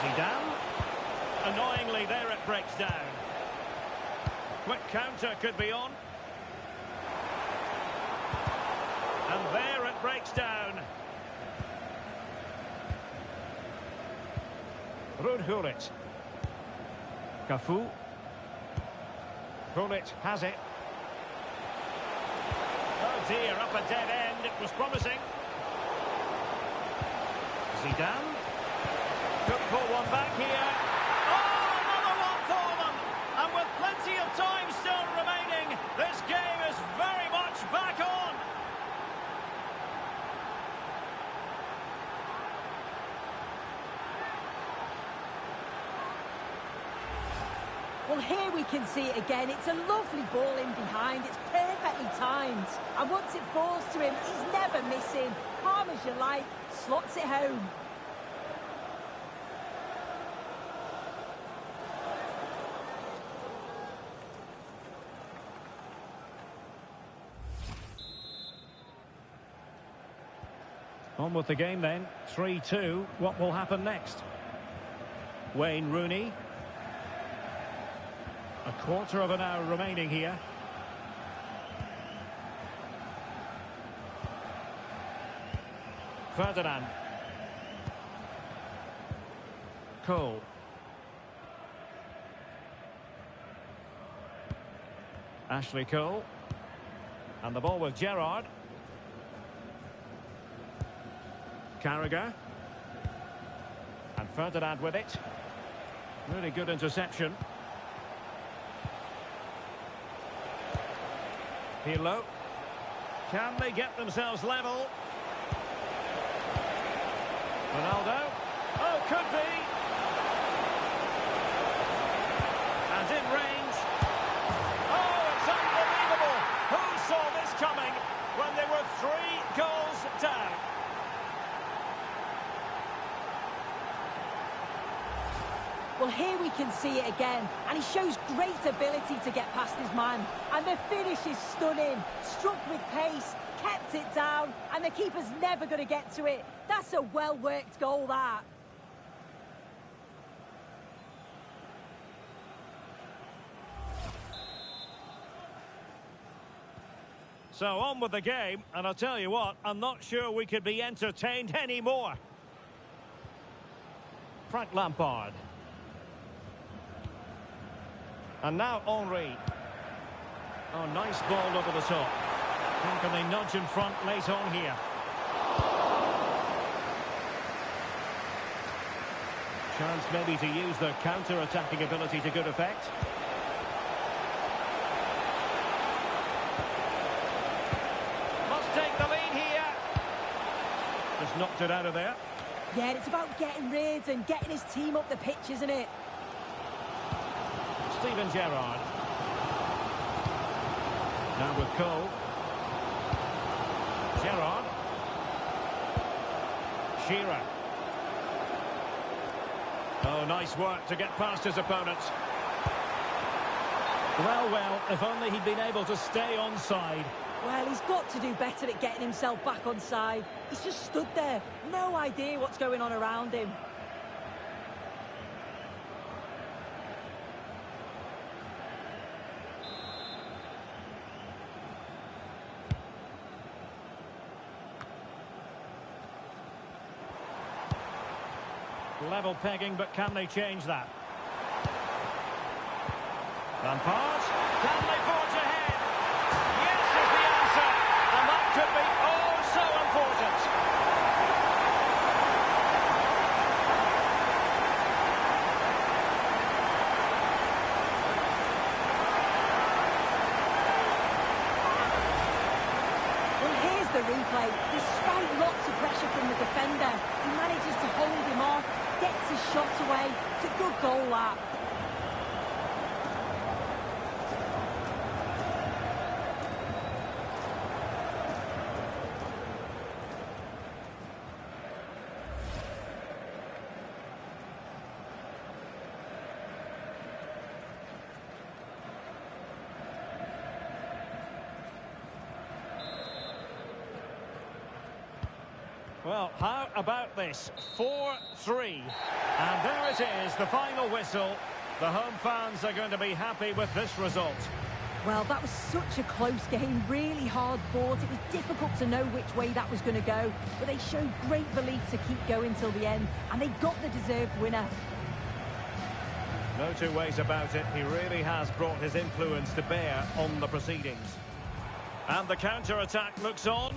Zidane. Annoyingly, there it breaks down. Quick counter could be on. And there it breaks down. Ruud Gullit. Cafu. Gullit has it. Oh dear, up a dead end. It was promising. Zidane. Could pull one back here. Oh, another one for them! And with plenty of time still remaining, this game is very much back on. Well, here we can see it again. It's a lovely ball in behind. It's perfectly timed. And once it falls to him, he's never missing. Calm as you like, slots it home. On with the game then. 3-2. What will happen next? Wayne Rooney. A quarter of an hour remaining here. Ferdinand. Cole. Ashley Cole. And the ball with Gerrard. Carragher. And Ferdinand with it. Really good interception. Pirlo. Can they get themselves level? Ronaldo. Oh, could be. And in range. Oh, it's unbelievable. Who saw this coming when they were 3 goals down? Well, here we can see it again, and he shows great ability to get past his man. And the finish is stunning. Struck with pace, kept it down, and the keeper's never going to get to it. That's a well-worked goal, that. So on with the game, and I'll tell you what, I'm not sure we could be entertained anymore. Frank Lampard. And now Henry. Oh, nice ball over the top. How can they nudge in front late on here? Chance maybe to use their counter-attacking ability to good effect. Must take the lead here. Just knocked it out of there. Yeah, it's about getting rid and getting his team up the pitch, isn't it? Steven Gerrard. Now with Cole. Gerrard. Shearer. Oh, nice work to get past his opponents. Well, if only he'd been able to stay onside. Well, he's got to do better at getting himself back on side. He's just stood there. No idea what's going on around him. Level pegging, but can they change that? Lampard. Can they forge ahead? Yes is the answer. could be, oh, so important. Well, here's the replay. Despite lots of pressure from the defender, he manages to hold him off, gets his shot away. It's a good goal, that. Well, how about this? 4-3. And there it is, the final whistle. The home fans are going to be happy with this result. Well, that was such a close game, really hard fought. It was difficult to know which way that was going to go, but they showed great belief to keep going till the end, and they got the deserved winner. No two ways about it. He really has brought his influence to bear on the proceedings. And the counter-attack looks on.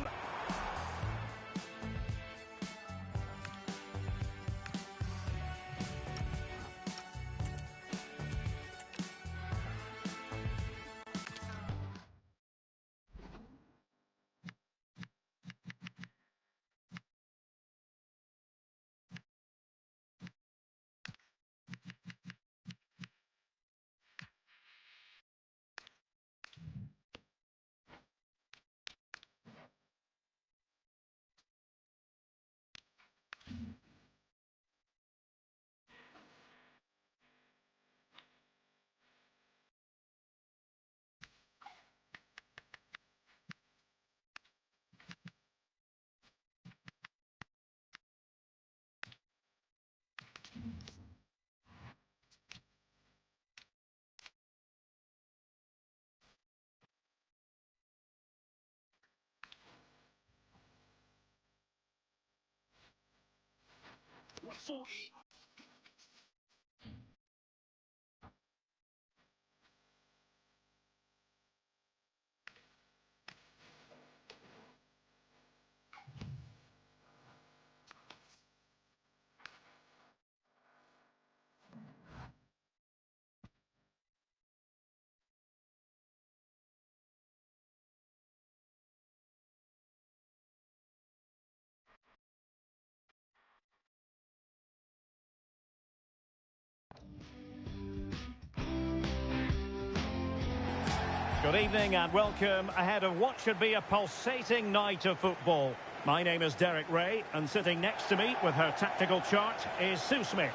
Good evening and welcome ahead of what should be a pulsating night of football. My name is Derek Ray, and sitting next to me with her tactical chart is Sue Smith.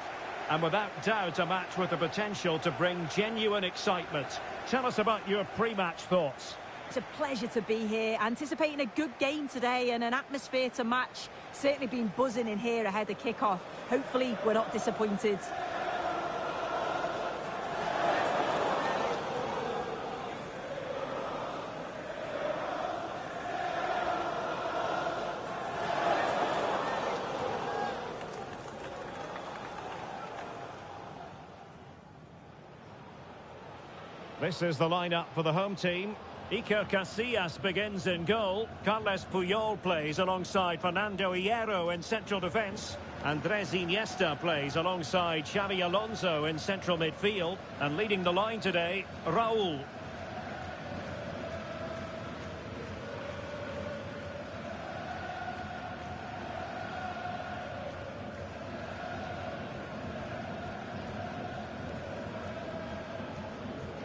And without doubt, a match with the potential to bring genuine excitement. Tell us about your pre-match thoughts. It's a pleasure to be here, anticipating a good game today and an atmosphere to match. Certainly been buzzing in here ahead of kick-off. Hopefully we're not disappointed. This is the lineup for the home team. Iker Casillas begins in goal. Carles Puyol plays alongside Fernando Hierro in central defence. Andres Iniesta plays alongside Xavi Alonso in central midfield. And leading the line today, Raúl.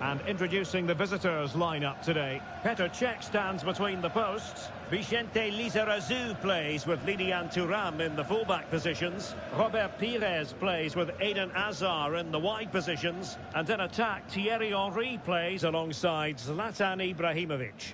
And introducing the visitors' lineup today. Petr Cech stands between the posts. Vicente Lizarazu plays with Lilian Thuram in the fullback positions. Robert Pires plays with Eden Hazard in the wide positions. And in attack, Thierry Henry plays alongside Zlatan Ibrahimovic.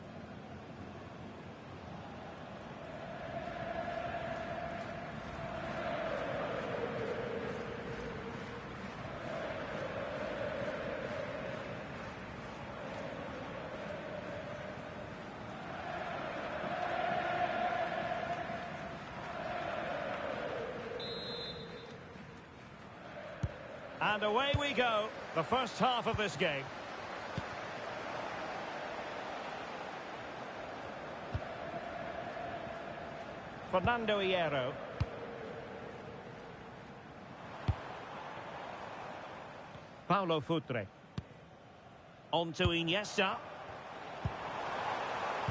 And away we go, the first half of this game. Fernando Hierro. Paulo Futre. On to Iniesta.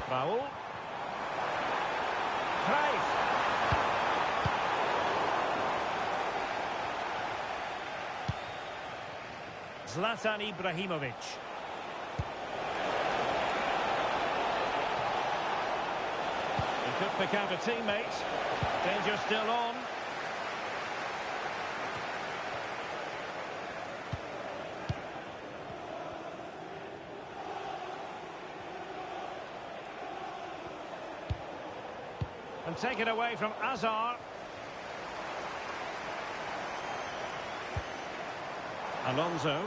Raul. Cruyff. Zlatan Ibrahimovic. He could pick out a teammate. Danger still on. And taken away from Azar. Alonso.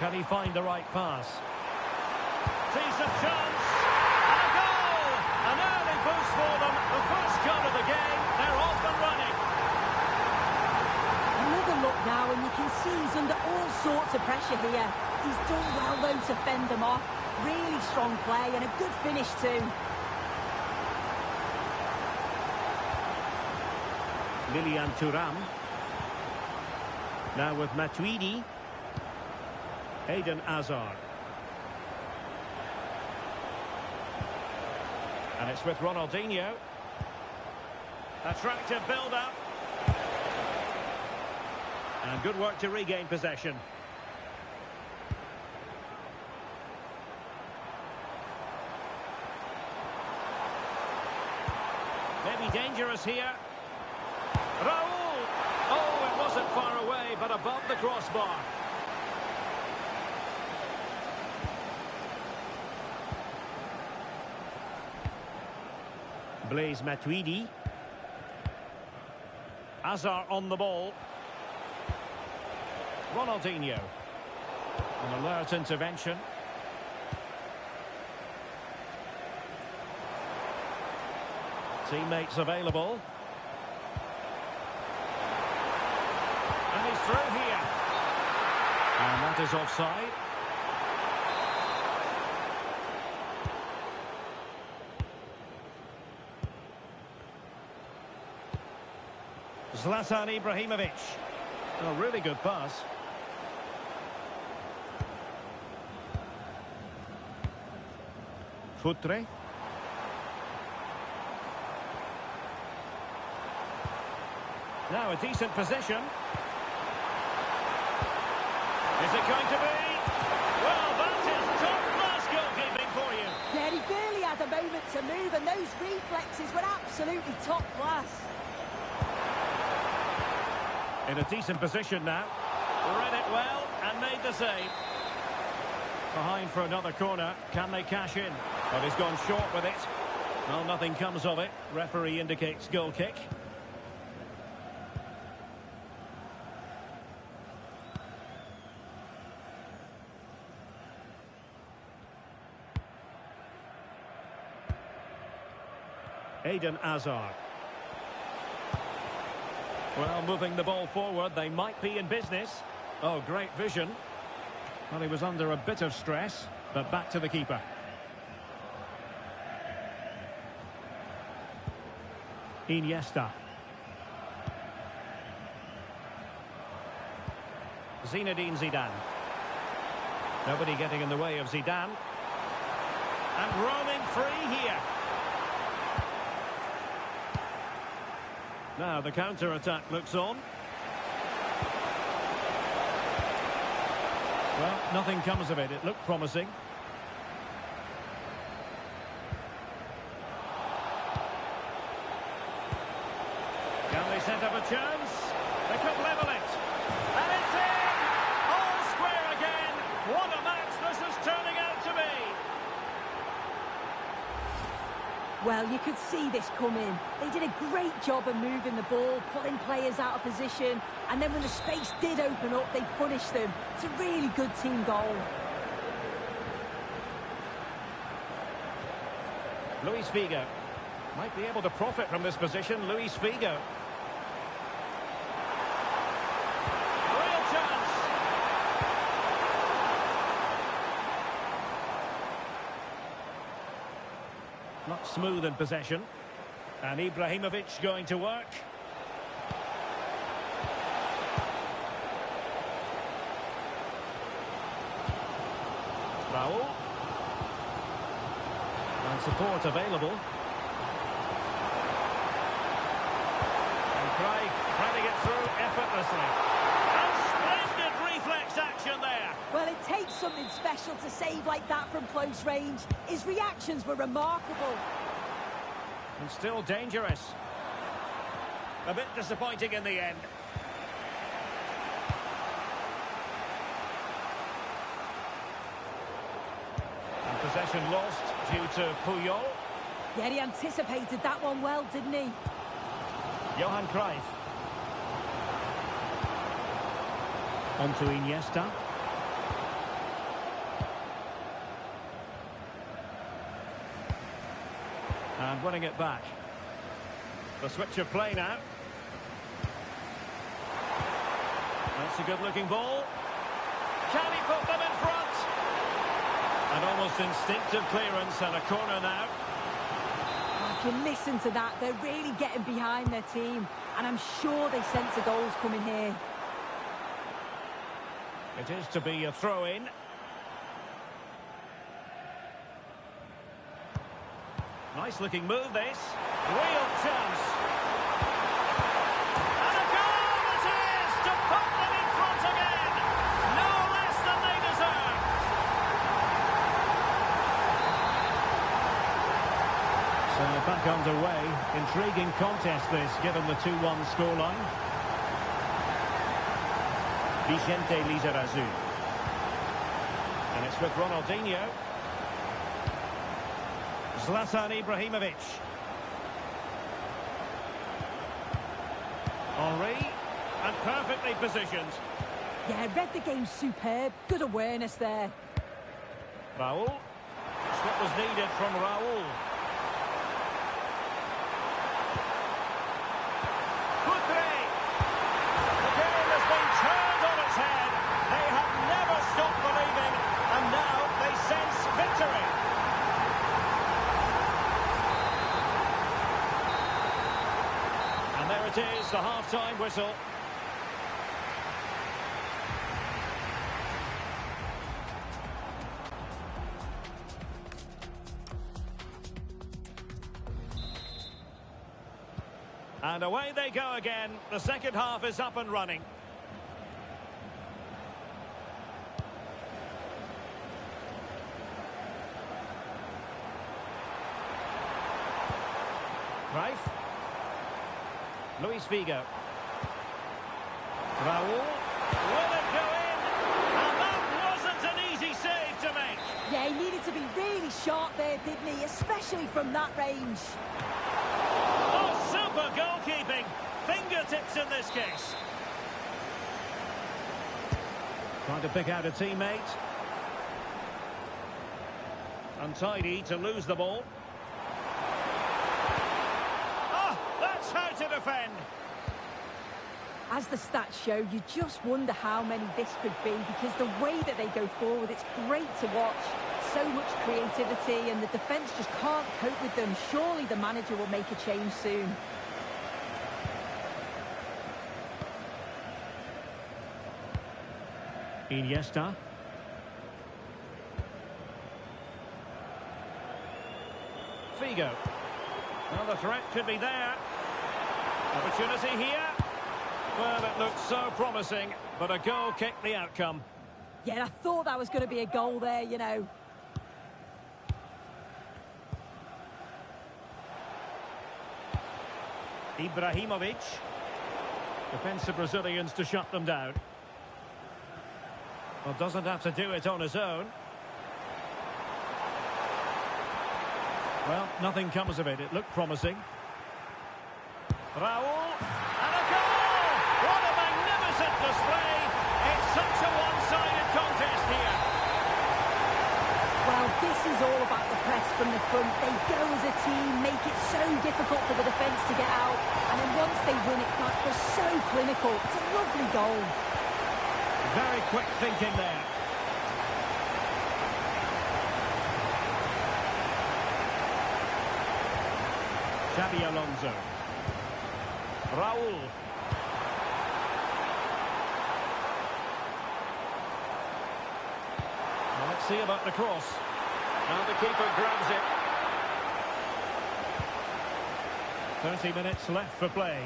Can he find the right pass? Sees a chance. And a goal! An early boost for them. The first goal of the game. They're off and running. Another look now, and you can see he's under all sorts of pressure here. He's done well, though, to fend them off. Really strong play and a good finish too. Lilian Thuram. Now with Matuidi. Eden Hazard. And it's with Ronaldinho. Attractive build-up. And good work to regain possession. Maybe dangerous here. Raul! Oh, it wasn't far away, but above the crossbar. Blaise Matuidi. Hazard on the ball. Ronaldinho. An alert intervention. Teammates available. And he's through here. And that is offside. Zlatan Ibrahimovic. A really good pass. Futre. Now a decent position. Is it going to be? Well, that is top-class goalkeeping for you. Yeah, he barely had a moment to move, and those reflexes were absolutely top class. In a decent position now. Read it well and made the save. Behind for another corner. Can they cash in? But he's gone short with it. Well, nothing comes of it. Referee indicates goal kick. Eden Hazard. Well, moving the ball forward, they might be in business. Oh, great vision. Well, he was under a bit of stress, but back to the keeper. Iniesta. Zinedine Zidane. Nobody getting in the way of Zidane. And roaming free here. Now the counter-attack looks on. Well, nothing comes of it. It looked promising. Can they set up a chance? They could level it. And it's in! All square again. What a match this is turning out to be. Well, you could see this coming. They did a great job of moving the ball, pulling players out of position, and then when the space did open up, they punished them. It's a really good team goal. Luis Figo might be able to profit from this position. Luis Figo. Real chance. Not smooth in possession. And Ibrahimovic going to work. Raul. And support available. And Craig threading it through effortlessly. And splendid reflex action there. Well, it takes something special to save like that from close range. His reactions were remarkable. And still dangerous. A bit disappointing in the end. And possession lost due to Puyol. Yeah, he anticipated that one well, didn't he? Johan Cruyff. On to Iniesta. And winning it back. The switch of play now. That's a good-looking ball. Can he put them in front? And almost instinctive clearance and a corner now. If you listen to that, they're really getting behind their team. And I'm sure they sense a goal's coming here. It is to be a throw-in. Nice-looking move, this. Real chance. And a goal it is to put them in front again. No less than they deserve. So back underway. Intriguing contest this, given the 2-1 scoreline. Vicente Lizarazu. And it's with Ronaldinho. Zlatan Ibrahimovic. Henry. And perfectly positioned. Yeah, read the game superb. Good awareness there. Raul. That's what was needed from Raul. The game has been turned on its head. They have never stopped believing, and now they sense victory. And there it is, the half-time whistle. And away they go again. The second half is up and running. Cruyff. Luis Figo. Raul. Will it go in? And that wasn't an easy save to make. Yeah, he needed to be really sharp there, didn't he? Especially from that range. Oh, super goalkeeping. Fingertips in this case. Trying to pick out a teammate. Untidy to lose the ball. Oh, that's how to defend. As the stats show, you just wonder how many this could be, because the way that they go forward, it's great to watch. So much creativity, and the defence just can't cope with them. Surely the manager will make a change soon. Iniesta. Figo. Well, the threat could be there. Opportunity here. Well, it looked so promising, but a goal kicked the outcome. Yeah, I thought that was going to be a goal there, you know. Ibrahimovic. Defensive Brazilians to shut them down. Well, doesn't have to do it on his own. Well, nothing comes of it. It looked promising. Raul. And a goal! What a magnificent display! It's such a one-sided contest here. Well, this is all about the press from the front. They go as a team, make it so difficult for the defence to get out. And then once they win it back, they're so clinical. It's a lovely goal. Very quick thinking there. Xabi Alonso. Raul. Well, let's see about the cross. Now the keeper grabs it. 30 minutes left for play.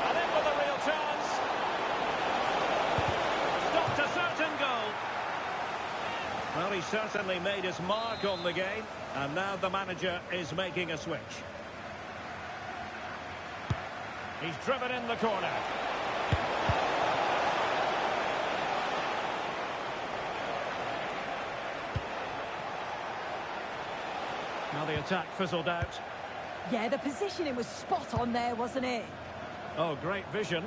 And in with a real chance. Stopped a certain goal. Well, he certainly made his mark on the game. And now the manager is making a switch. He's driven in the corner. Now the attack fizzled out. Yeah, the positioning was spot on there, wasn't it? Oh, great vision.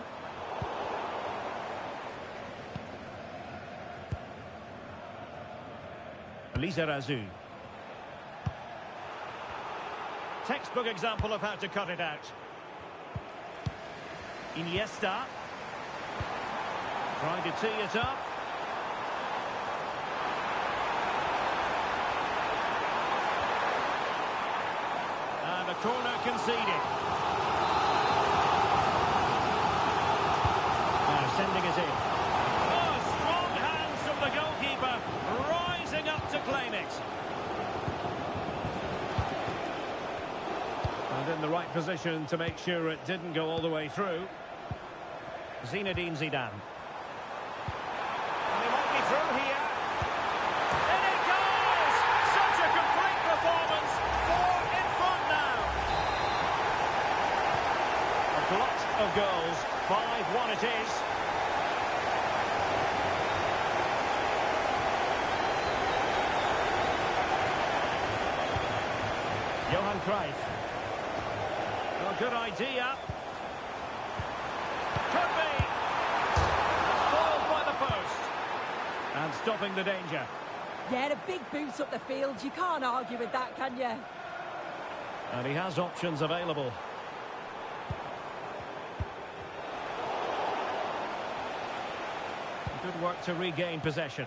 Lizarazu. Textbook example of how to cut it out. Iniesta. Trying to tee it up. And a corner conceded. Now sending it in. Oh, strong hands from the goalkeeper, rising up to claim it. And in the right position to make sure it didn't go all the way through. Zinedine Zidane. And he might be through here. In it goes! Such a complete performance. 4 in front now. A glut of goals. 5-1 it is. Johan Cruyff. Oh, good idea. Could be. Foiled by the post. And stopping the danger. Yeah, the big boots up the field. You can't argue with that, can you? And he has options available. Good work to regain possession.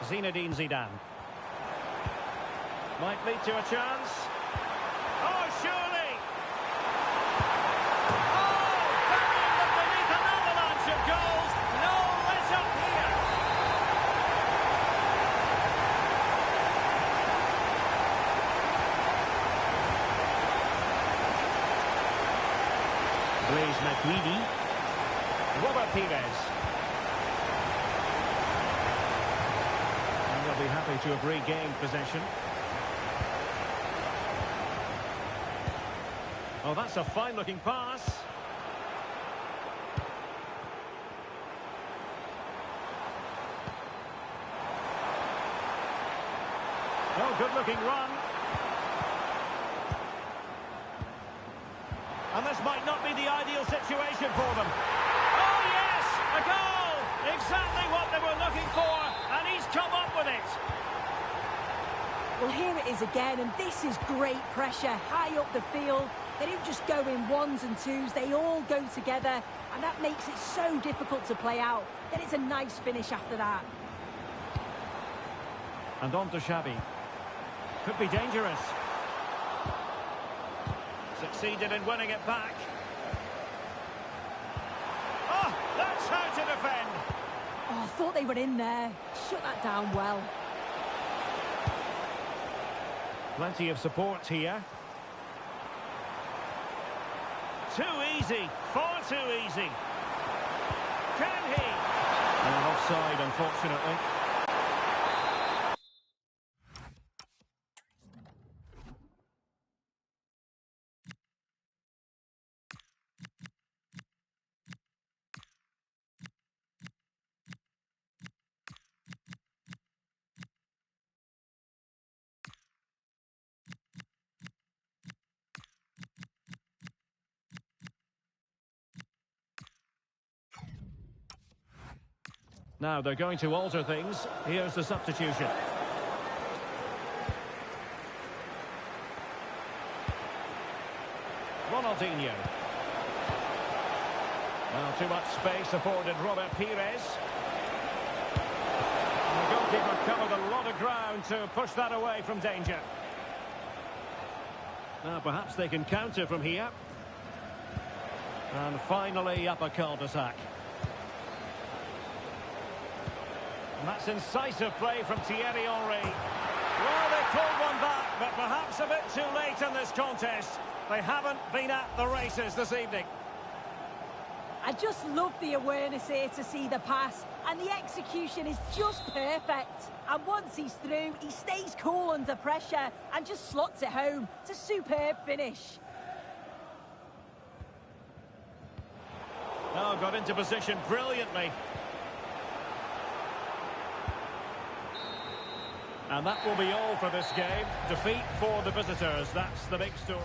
Zinedine Zidane. Might lead to a chance. Oh, surely! Oh, burying them beneath an avalanche of goals. No let up here. Blaise Matuidi. Robert Pires. And they'll be happy to have regained possession. Oh, that's a fine-looking pass. Oh, good-looking run. And this might not be the ideal situation for them. Oh, yes! A goal! Exactly what they were looking for, and he's come up with it. Well, here it is again, and this is great pressure, high up the field. They don't just go in ones and twos, they all go together, and that makes it so difficult to play out. Then it's a nice finish after that. And on to Xabi. Could be dangerous. Succeeded in winning it back. Oh, that's how to defend. Oh, I thought they were in there. Shut that down well. Plenty of support here. Too easy, far too easy. Can he? And offside, unfortunately. Now they're going to alter things. Here's the substitution. Ronaldinho. Well, too much space afforded Robert Pires. And the goalkeeper covered a lot of ground to push that away from danger. Now perhaps they can counter from here. And finally up a cul-de-sac. And that's incisive play from Thierry Henry. Well, they pulled one back, but perhaps a bit too late in this contest. They haven't been at the races this evening. I just love the awareness here to see the pass, and the execution is just perfect. And once he's through, he stays cool under pressure and just slots it home. It's a superb finish. Now got into position brilliantly. And that will be all for this game. Defeat for the visitors, that's the big story.